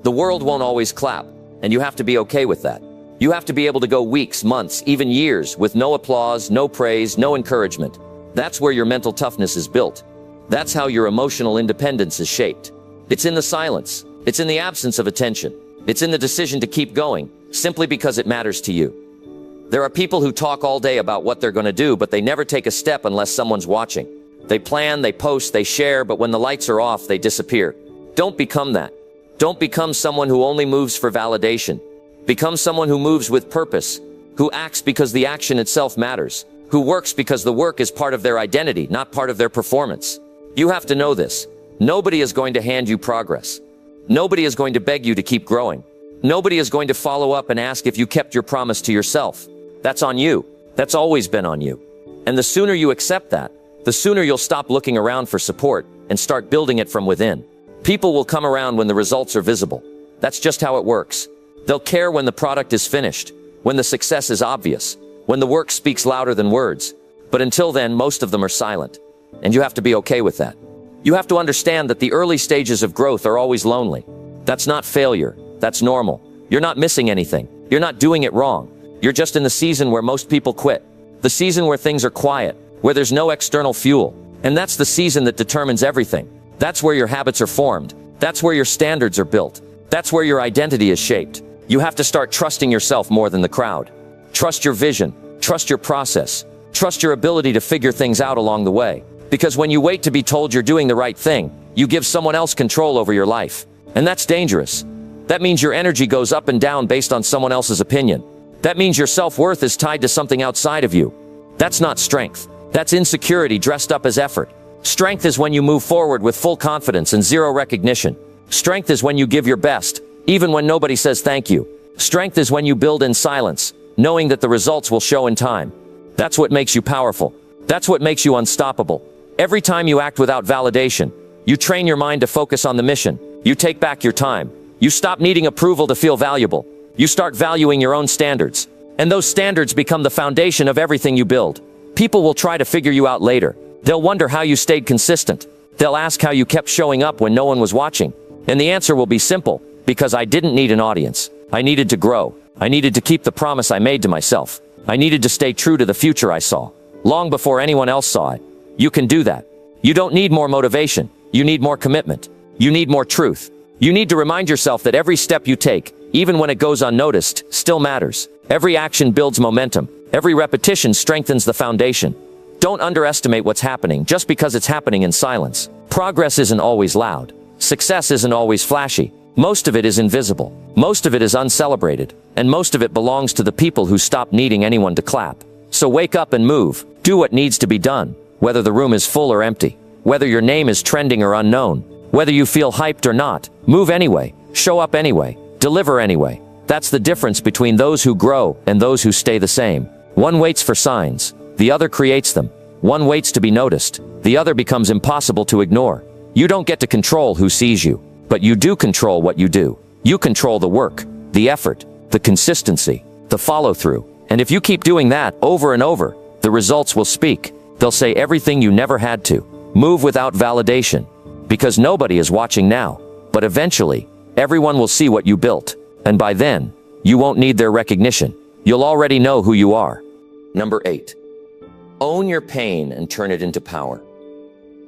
The world won't always clap, and you have to be okay with that. You have to be able to go weeks, months, even years with no applause, no praise, no encouragement. That's where your mental toughness is built. That's how your emotional independence is shaped. It's in the silence. It's in the absence of attention. It's in the decision to keep going, simply because it matters to you. There are people who talk all day about what they're going to do, but they never take a step unless someone's watching. They plan, they post, they share, but when the lights are off, they disappear. Don't become that. Don't become someone who only moves for validation. Become someone who moves with purpose, who acts because the action itself matters, who works because the work is part of their identity, not part of their performance. You have to know this. Nobody is going to hand you progress. Nobody is going to beg you to keep growing. Nobody is going to follow up and ask if you kept your promise to yourself. That's on you. That's always been on you. And the sooner you accept that, the sooner you'll stop looking around for support and start building it from within. People will come around when the results are visible. That's just how it works. They'll care when the product is finished, when the success is obvious, when the work speaks louder than words. But until then, most of them are silent. And you have to be okay with that. You have to understand that the early stages of growth are always lonely. That's not failure. That's normal. You're not missing anything. You're not doing it wrong. You're just in the season where most people quit. The season where things are quiet, where there's no external fuel. And that's the season that determines everything. That's where your habits are formed. That's where your standards are built. That's where your identity is shaped. You have to start trusting yourself more than the crowd. Trust your vision. Trust your process. Trust your ability to figure things out along the way. Because when you wait to be told you're doing the right thing, you give someone else control over your life. And that's dangerous. That means your energy goes up and down based on someone else's opinion. That means your self-worth is tied to something outside of you. That's not strength. That's insecurity dressed up as effort. Strength is when you move forward with full confidence and zero recognition. Strength is when you give your best, even when nobody says thank you. Strength is when you build in silence, knowing that the results will show in time. That's what makes you powerful. That's what makes you unstoppable. Every time you act without validation, you train your mind to focus on the mission. You take back your time. You stop needing approval to feel valuable. You start valuing your own standards. And those standards become the foundation of everything you build. People will try to figure you out later. They'll wonder how you stayed consistent. They'll ask how you kept showing up when no one was watching. And the answer will be simple, because I didn't need an audience. I needed to grow. I needed to keep the promise I made to myself. I needed to stay true to the future I saw, long before anyone else saw it. You can do that. You don't need more motivation. You need more commitment. You need more truth. You need to remind yourself that every step you take, even when it goes unnoticed, still matters. Every action builds momentum. Every repetition strengthens the foundation. Don't underestimate what's happening just because it's happening in silence. Progress isn't always loud. Success isn't always flashy. Most of it is invisible. Most of it is uncelebrated. And most of it belongs to the people who stop needing anyone to clap. So wake up and move. Do what needs to be done, whether the room is full or empty. Whether your name is trending or unknown. Whether you feel hyped or not. Move anyway. Show up anyway. Deliver anyway. That's the difference between those who grow and those who stay the same. One waits for signs. The other creates them. One waits to be noticed. The other becomes impossible to ignore. You don't get to control who sees you, but you do control what you do. You control the work, the effort, the consistency, the follow-through. And if you keep doing that over and over, the results will speak. They'll say everything you never had to. Move without validation. Because nobody is watching now. But eventually, everyone will see what you built. And by then, you won't need their recognition. You'll already know who you are. Number 8. Own your pain and turn it into power.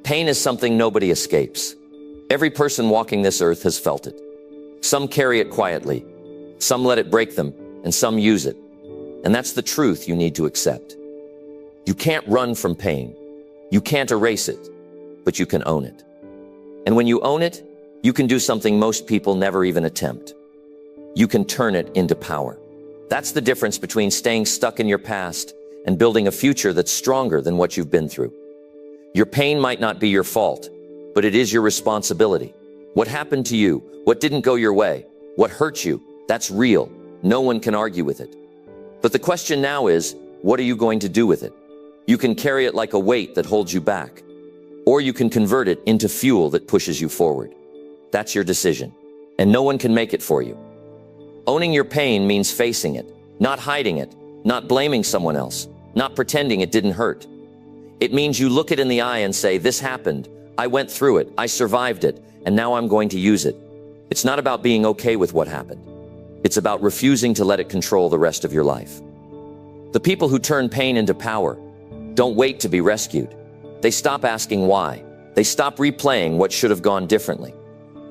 Pain is something nobody escapes. Every person walking this earth has felt it. Some carry it quietly. Some let it break them, and some use it. And that's the truth you need to accept. You can't run from pain. You can't erase it, but you can own it. And when you own it, you can do something most people never even attempt. You can turn it into power. That's the difference between staying stuck in your past and building a future that's stronger than what you've been through. Your pain might not be your fault, but it is your responsibility. What happened to you? What didn't go your way? What hurt you? That's real. No one can argue with it. But the question now is, what are you going to do with it? You can carry it like a weight that holds you back, or you can convert it into fuel that pushes you forward. That's your decision, and no one can make it for you. Owning your pain means facing it, not hiding it, not blaming someone else, not pretending it didn't hurt. It means you look it in the eye and say, this happened, I went through it, I survived it, and now I'm going to use it. It's not about being okay with what happened. It's about refusing to let it control the rest of your life. The people who turn pain into power don't wait to be rescued. They stop asking why. They stop replaying what should have gone differently.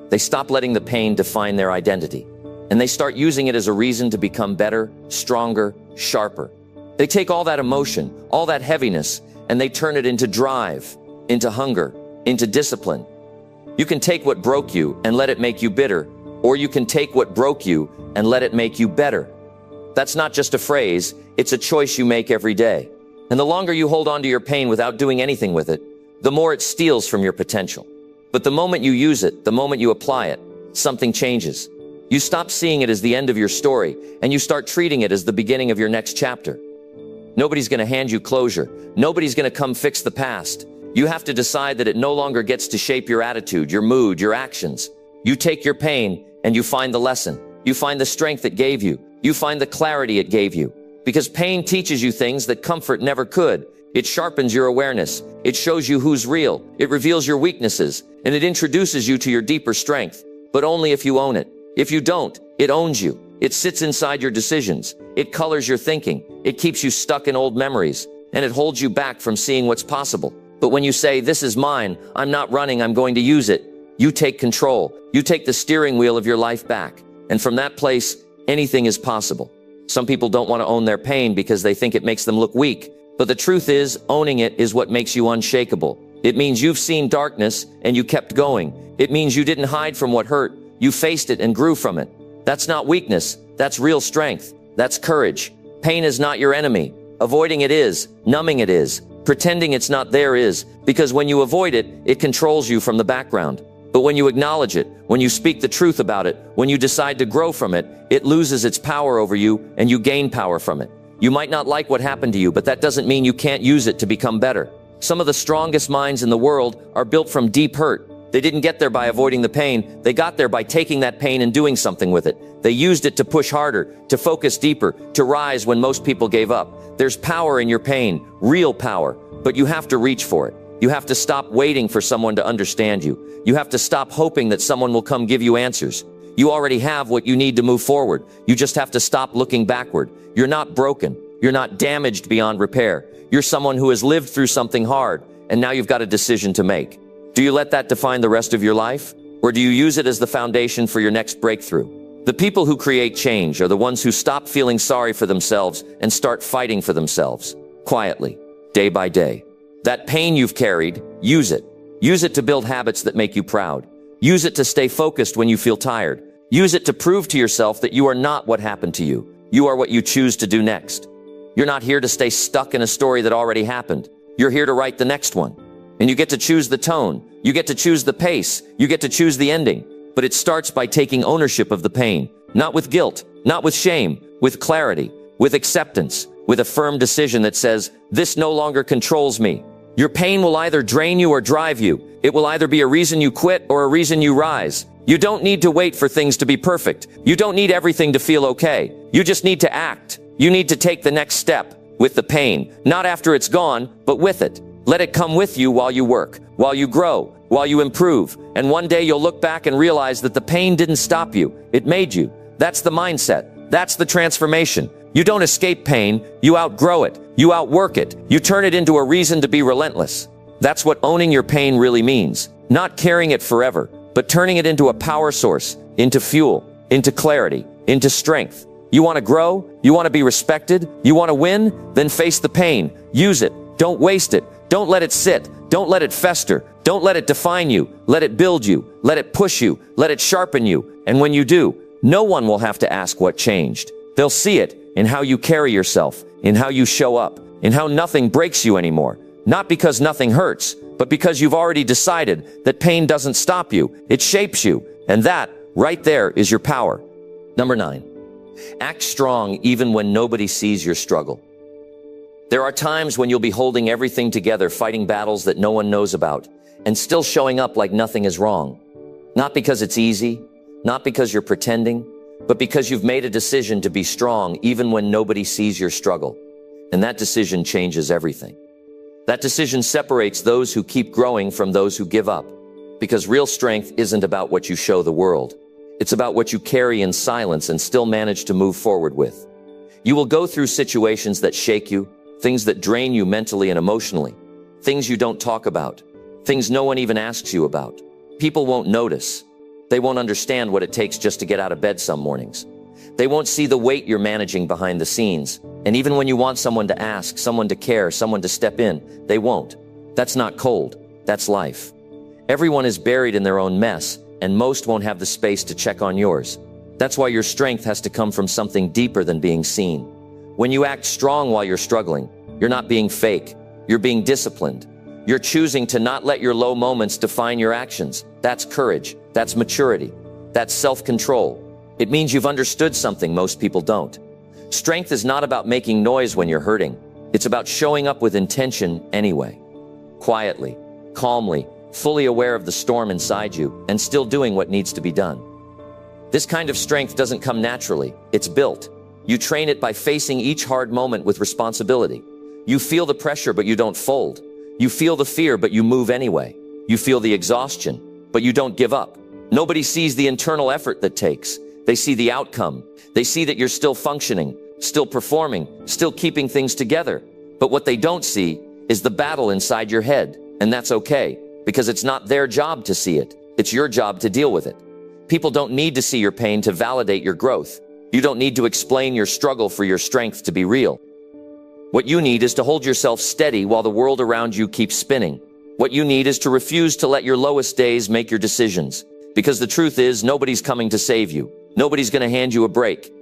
They stop letting the pain define their identity. And they start using it as a reason to become better, stronger, sharper. They take all that emotion, all that heaviness, and they turn it into drive, into hunger, into discipline. You can take what broke you and let it make you bitter, or you can take what broke you and let it make you better. That's not just a phrase, it's a choice you make every day. And the longer you hold on to your pain without doing anything with it, the more it steals from your potential. But the moment you use it, the moment you apply it, something changes. You stop seeing it as the end of your story, and you start treating it as the beginning of your next chapter. Nobody's going to hand you closure. Nobody's going to come fix the past. You have to decide that it no longer gets to shape your attitude, your mood, your actions. You take your pain and you find the lesson. You find the strength it gave you. You find the clarity it gave you. Because pain teaches you things that comfort never could. It sharpens your awareness. It shows you who's real. It reveals your weaknesses. And it introduces you to your deeper strength. But only if you own it. If you don't, it owns you. It sits inside your decisions. It colors your thinking. It keeps you stuck in old memories. And it holds you back from seeing what's possible. But when you say, this is mine, I'm not running, I'm going to use it, you take control. You take the steering wheel of your life back. And from that place, anything is possible. Some people don't want to own their pain because they think it makes them look weak. But the truth is, owning it is what makes you unshakable. It means you've seen darkness and you kept going. It means you didn't hide from what hurt. You faced it and grew from it. That's not weakness. That's real strength. That's courage. Pain is not your enemy. Avoiding it is. Numbing it is. Pretending it's not there is. Because when you avoid it, it controls you from the background. But when you acknowledge it, when you speak the truth about it, when you decide to grow from it, it loses its power over you and you gain power from it. You might not like what happened to you, but that doesn't mean you can't use it to become better. Some of the strongest minds in the world are built from deep hurt. They didn't get there by avoiding the pain. They got there by taking that pain and doing something with it. They used it to push harder, to focus deeper, to rise when most people gave up. There's power in your pain, real power, but you have to reach for it. You have to stop waiting for someone to understand you. You have to stop hoping that someone will come give you answers. You already have what you need to move forward. You just have to stop looking backward. You're not broken. You're not damaged beyond repair. You're someone who has lived through something hard, and now you've got a decision to make. Do you let that define the rest of your life? Or do you use it as the foundation for your next breakthrough? The people who create change are the ones who stop feeling sorry for themselves and start fighting for themselves, quietly, day by day. That pain you've carried, use it. Use it to build habits that make you proud. Use it to stay focused when you feel tired. Use it to prove to yourself that you are not what happened to you. You are what you choose to do next. You're not here to stay stuck in a story that already happened. You're here to write the next one. And you get to choose the tone. You get to choose the pace. You get to choose the ending. But it starts by taking ownership of the pain. Not with guilt, not with shame, with clarity, with acceptance, with a firm decision that says, this no longer controls me. Your pain will either drain you or drive you. It will either be a reason you quit or a reason you rise. You don't need to wait for things to be perfect. You don't need everything to feel okay. You just need to act. You need to take the next step with the pain, not after it's gone, but with it. Let it come with you while you work, while you grow, while you improve. And one day you'll look back and realize that the pain didn't stop you. It made you. That's the mindset. That's the transformation. You don't escape pain. You outgrow it. You outwork it. You turn it into a reason to be relentless. That's what owning your pain really means. Not carrying it forever, but turning it into a power source, into fuel, into clarity, into strength. You want to grow? You want to be respected? You want to win? Then face the pain. Use it. Don't waste it. Don't let it sit. Don't let it fester. Don't let it define you. Let it build you. Let it push you. Let it sharpen you. And when you do, no one will have to ask what changed. They'll see it in how you carry yourself, in how you show up, in how nothing breaks you anymore. Not because nothing hurts, but because you've already decided that pain doesn't stop you. It shapes you. And that, right there, is your power. Number 9. Act strong even when nobody sees your struggle. There are times when you'll be holding everything together, fighting battles that no one knows about, and still showing up like nothing is wrong. Not because it's easy, not because you're pretending, but because you've made a decision to be strong even when nobody sees your struggle. And that decision changes everything. That decision separates those who keep growing from those who give up. Because real strength isn't about what you show the world. It's about what you carry in silence and still manage to move forward with. You will go through situations that shake you, things that drain you mentally and emotionally, things you don't talk about, things no one even asks you about. People won't notice. They won't understand what it takes just to get out of bed some mornings. They won't see the weight you're managing behind the scenes. And even when you want someone to ask, someone to care, someone to step in, they won't. That's not cold. That's life. Everyone is buried in their own mess, and most won't have the space to check on yours. That's why your strength has to come from something deeper than being seen. When you act strong while you're struggling, you're not being fake. You're being disciplined. You're choosing to not let your low moments define your actions. That's courage. That's maturity. That's self-control. It means you've understood something most people don't. Strength is not about making noise when you're hurting. It's about showing up with intention anyway. Quietly, calmly, fully aware of the storm inside you, and still doing what needs to be done. This kind of strength doesn't come naturally. It's built. You train it by facing each hard moment with responsibility. You feel the pressure, but you don't fold. You feel the fear, but you move anyway. You feel the exhaustion, but you don't give up. Nobody sees the internal effort that takes. They see the outcome. They see that you're still functioning, still performing, still keeping things together. But what they don't see is the battle inside your head. And that's okay, because it's not their job to see it. It's your job to deal with it. People don't need to see your pain to validate your growth. You don't need to explain your struggle for your strength to be real. What you need is to hold yourself steady while the world around you keeps spinning. What you need is to refuse to let your lowest days make your decisions. Because the truth is, nobody's coming to save you. Nobody's going to hand you a break.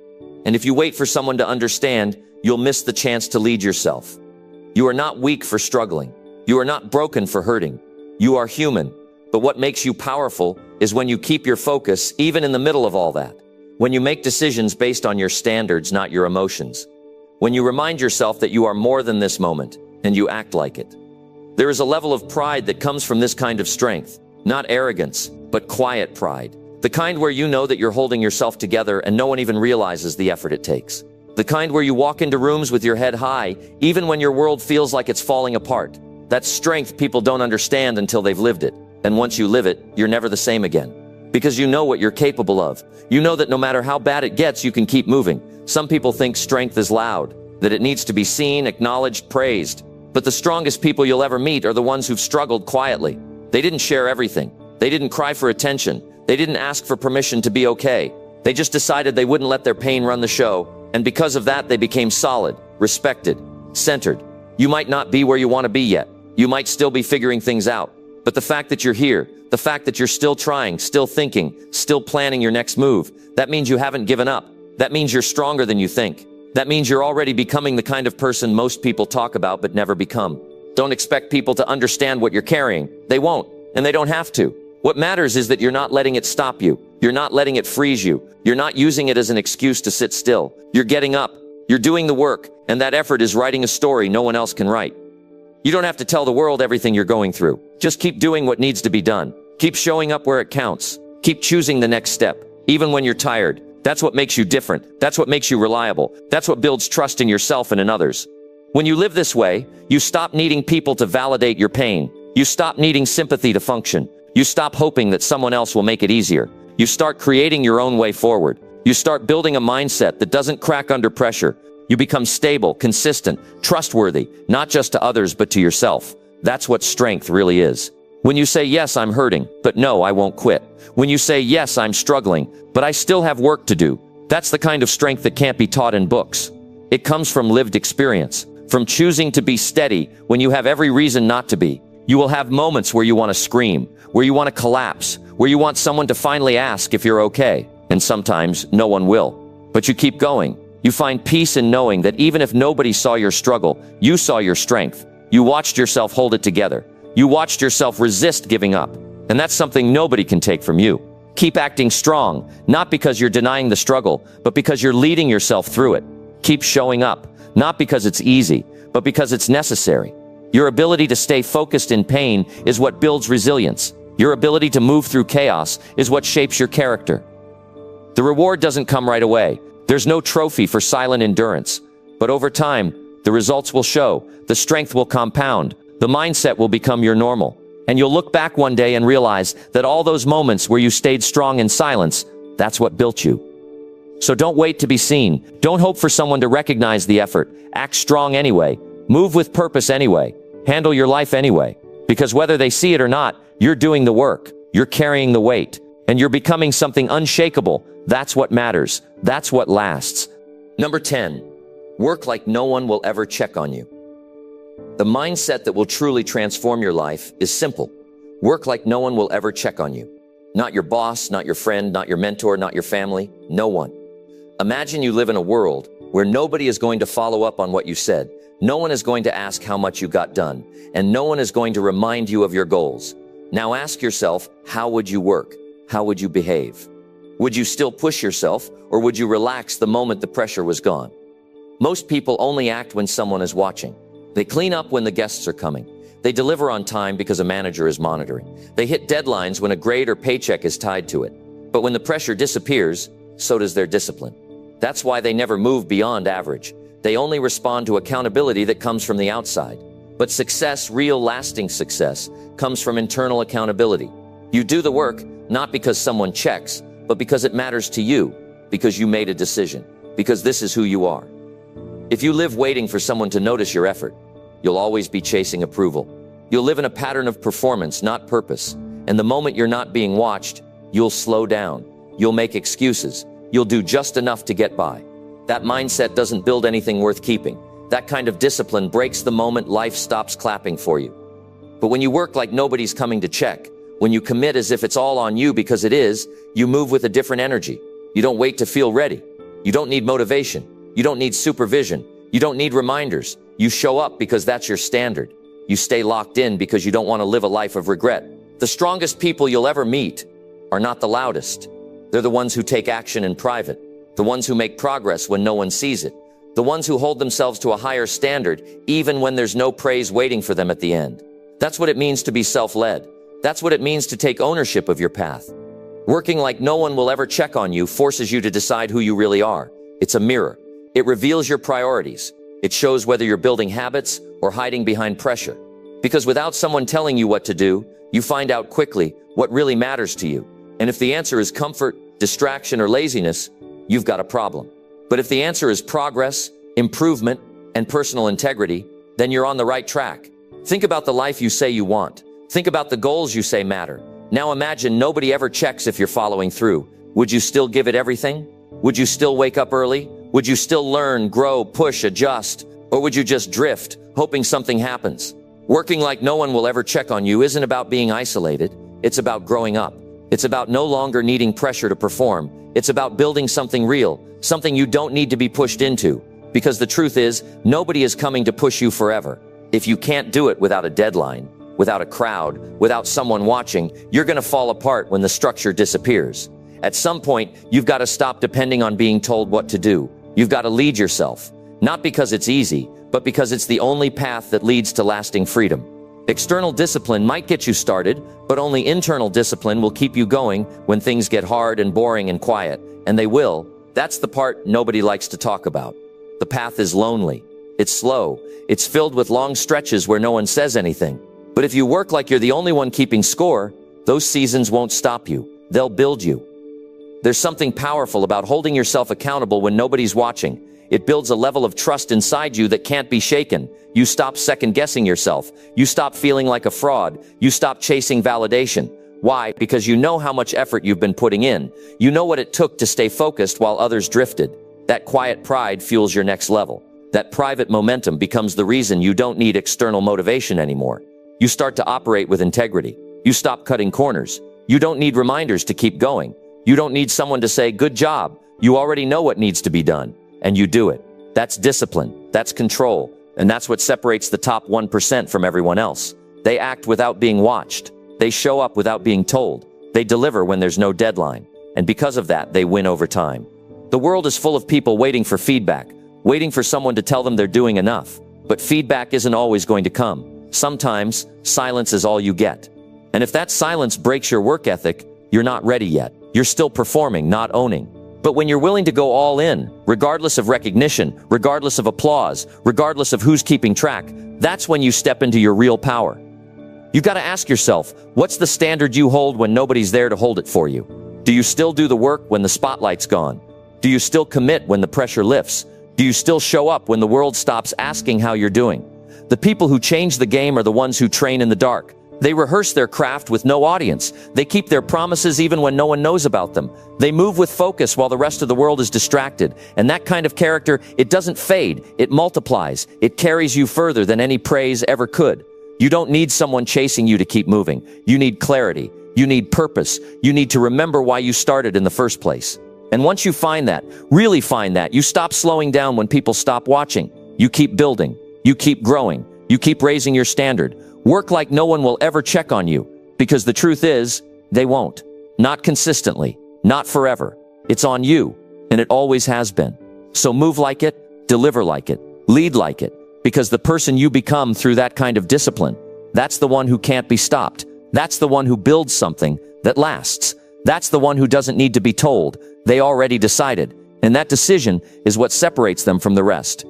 And if you wait for someone to understand, you'll miss the chance to lead yourself. You are not weak for struggling. You are not broken for hurting. You are human. But what makes you powerful is when you keep your focus, even in the middle of all that. When you make decisions based on your standards, not your emotions. When you remind yourself that you are more than this moment, and you act like it. There is a level of pride that comes from this kind of strength. Not arrogance, but quiet pride. The kind where you know that you're holding yourself together and no one even realizes the effort it takes. The kind where you walk into rooms with your head high, even when your world feels like it's falling apart. That's strength people don't understand until they've lived it. And once you live it, you're never the same again. Because you know what you're capable of. You know that no matter how bad it gets, you can keep moving. Some people think strength is loud, that it needs to be seen, acknowledged, praised. But the strongest people you'll ever meet are the ones who've struggled quietly. They didn't share everything. They didn't cry for attention. They didn't ask for permission to be okay. They just decided they wouldn't let their pain run the show, and because of that, they became solid, respected, centered. You might not be where you want to be yet. You might still be figuring things out. But the fact that you're here, the fact that you're still trying, still thinking, still planning your next move, that means you haven't given up. That means you're stronger than you think. That means you're already becoming the kind of person most people talk about but never become. Don't expect people to understand what you're carrying. They won't, and they don't have to. What matters is that you're not letting it stop you. You're not letting it freeze you. You're not using it as an excuse to sit still. You're getting up. You're doing the work, and that effort is writing a story no one else can write. You don't have to tell the world everything you're going through. Just keep doing what needs to be done. Keep showing up where it counts. Keep choosing the next step, even when you're tired. That's what makes you different. That's what makes you reliable. That's what builds trust in yourself and in others. When you live this way, you stop needing people to validate your pain. You stop needing sympathy to function. You stop hoping that someone else will make it easier. You start creating your own way forward. You start building a mindset that doesn't crack under pressure. You become stable, consistent, trustworthy, not just to others but to yourself. That's what strength really is. When you say, yes, I'm hurting, but no, I won't quit. When you say, yes, I'm struggling, but I still have work to do. That's the kind of strength that can't be taught in books. It comes from lived experience, from choosing to be steady when you have every reason not to be. You will have moments where you want to scream, where you want to collapse, where you want someone to finally ask if you're okay. And sometimes no one will. But you keep going. You find peace in knowing that even if nobody saw your struggle, you saw your strength. You watched yourself hold it together. You watched yourself resist giving up. And that's something nobody can take from you. Keep acting strong, not because you're denying the struggle, but because you're leading yourself through it. Keep showing up, not because it's easy, but because it's necessary. Your ability to stay focused in pain is what builds resilience. Your ability to move through chaos is what shapes your character. The reward doesn't come right away. There's no trophy for silent endurance. But over time, the results will show, the strength will compound, the mindset will become your normal. And you'll look back one day and realize that all those moments where you stayed strong in silence, that's what built you. So don't wait to be seen. Don't hope for someone to recognize the effort. Act strong anyway. Move with purpose anyway. Handle your life anyway. Because whether they see it or not, you're doing the work. You're carrying the weight. And you're becoming something unshakable. That's what matters. That's what lasts. Number 10, work like no one will ever check on you. The mindset that will truly transform your life is simple. Work like no one will ever check on you. Not your boss, not your friend, not your mentor, not your family, no one. Imagine you live in a world where nobody is going to follow up on what you said. No one is going to ask how much you got done, and no one is going to remind you of your goals. Now ask yourself, how would you work? How would you behave? Would you still push yourself, or would you relax the moment the pressure was gone? Most people only act when someone is watching. They clean up when the guests are coming. They deliver on time because a manager is monitoring. They hit deadlines when a grade or paycheck is tied to it. But when the pressure disappears, so does their discipline. That's why they never move beyond average. They only respond to accountability that comes from the outside. But success, real lasting success, comes from internal accountability. You do the work, not because someone checks, but because it matters to you, because you made a decision, because this is who you are. If you live waiting for someone to notice your effort, you'll always be chasing approval. You'll live in a pattern of performance, not purpose. And the moment you're not being watched, you'll slow down. You'll make excuses. You'll do just enough to get by. That mindset doesn't build anything worth keeping. That kind of discipline breaks the moment life stops clapping for you. But when you work like nobody's coming to check, when you commit as if it's all on you because it is, you move with a different energy. You don't wait to feel ready. You don't need motivation. You don't need supervision. You don't need reminders. You show up because that's your standard. You stay locked in because you don't want to live a life of regret. The strongest people you'll ever meet are not the loudest. They're the ones who take action in private, the ones who make progress when no one sees it, the ones who hold themselves to a higher standard even when there's no praise waiting for them at the end. That's what it means to be self-led. That's what it means to take ownership of your path. Working like no one will ever check on you forces you to decide who you really are. It's a mirror. It reveals your priorities. It shows whether you're building habits or hiding behind pressure. Because without someone telling you what to do, you find out quickly what really matters to you. And if the answer is comfort, distraction, or laziness, you've got a problem. But if the answer is progress, improvement, and personal integrity, then you're on the right track. Think about the life you say you want. Think about the goals you say matter. Now imagine nobody ever checks if you're following through. Would you still give it everything? Would you still wake up early? Would you still learn, grow, push, adjust? Or would you just drift, hoping something happens? Working like no one will ever check on you isn't about being isolated. It's about growing up. It's about no longer needing pressure to perform. It's about building something real, something you don't need to be pushed into. Because the truth is, nobody is coming to push you forever. If you can't do it without a deadline, without a crowd, without someone watching, you're going to fall apart when the structure disappears. At some point, you've got to stop depending on being told what to do. You've got to lead yourself. Not because it's easy, but because it's the only path that leads to lasting freedom. External discipline might get you started, but only internal discipline will keep you going when things get hard and boring and quiet. And they will. That's the part nobody likes to talk about. The path is lonely. It's slow. It's filled with long stretches where no one says anything. But if you work like you're the only one keeping score, those seasons won't stop you. They'll build you. There's something powerful about holding yourself accountable when nobody's watching. It builds a level of trust inside you that can't be shaken. You stop second-guessing yourself. You stop feeling like a fraud. You stop chasing validation. Why? Because you know how much effort you've been putting in. You know what it took to stay focused while others drifted. That quiet pride fuels your next level. That private momentum becomes the reason you don't need external motivation anymore. You start to operate with integrity. You stop cutting corners. You don't need reminders to keep going. You don't need someone to say, "Good job." You already know what needs to be done, and you do it. That's discipline. That's control. And that's what separates the top 1% from everyone else. They act without being watched. They show up without being told. They deliver when there's no deadline. And because of that, they win over time. The world is full of people waiting for feedback, waiting for someone to tell them they're doing enough. But feedback isn't always going to come. Sometimes, silence is all you get. And if that silence breaks your work ethic, you're not ready yet. You're still performing, not owning. But when you're willing to go all in, regardless of recognition, regardless of applause, regardless of who's keeping track, that's when you step into your real power. You've got to ask yourself, what's the standard you hold when nobody's there to hold it for you? Do you still do the work when the spotlight's gone? Do you still commit when the pressure lifts? Do you still show up when the world stops asking how you're doing? The people who change the game are the ones who train in the dark. They rehearse their craft with no audience. They keep their promises even when no one knows about them. They move with focus while the rest of the world is distracted. And that kind of character, it doesn't fade. It multiplies. It carries you further than any praise ever could. You don't need someone chasing you to keep moving. You need clarity. You need purpose. You need to remember why you started in the first place. And once you find that, really find that, you stop slowing down when people stop watching. You keep building. You keep growing. You keep raising your standard. Work like no one will ever check on you, because the truth is, they won't. Not consistently, not forever. It's on you, and it always has been. So move like it, deliver like it, lead like it, because the person you become through that kind of discipline, that's the one who can't be stopped. That's the one who builds something that lasts. That's the one who doesn't need to be told. They already decided, and that decision is what separates them from the rest.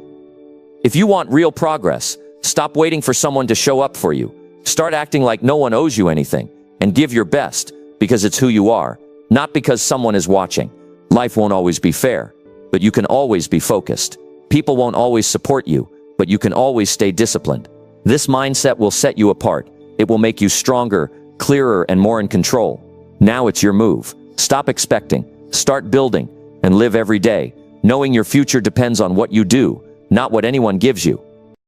If you want real progress, stop waiting for someone to show up for you. Start acting like no one owes you anything, and give your best because it's who you are, not because someone is watching. Life won't always be fair, but you can always be focused. People won't always support you, but you can always stay disciplined. This mindset will set you apart. It will make you stronger, clearer, and more in control. Now it's your move. Stop expecting, start building, and live every day, knowing your future depends on what you do, not what anyone gives you.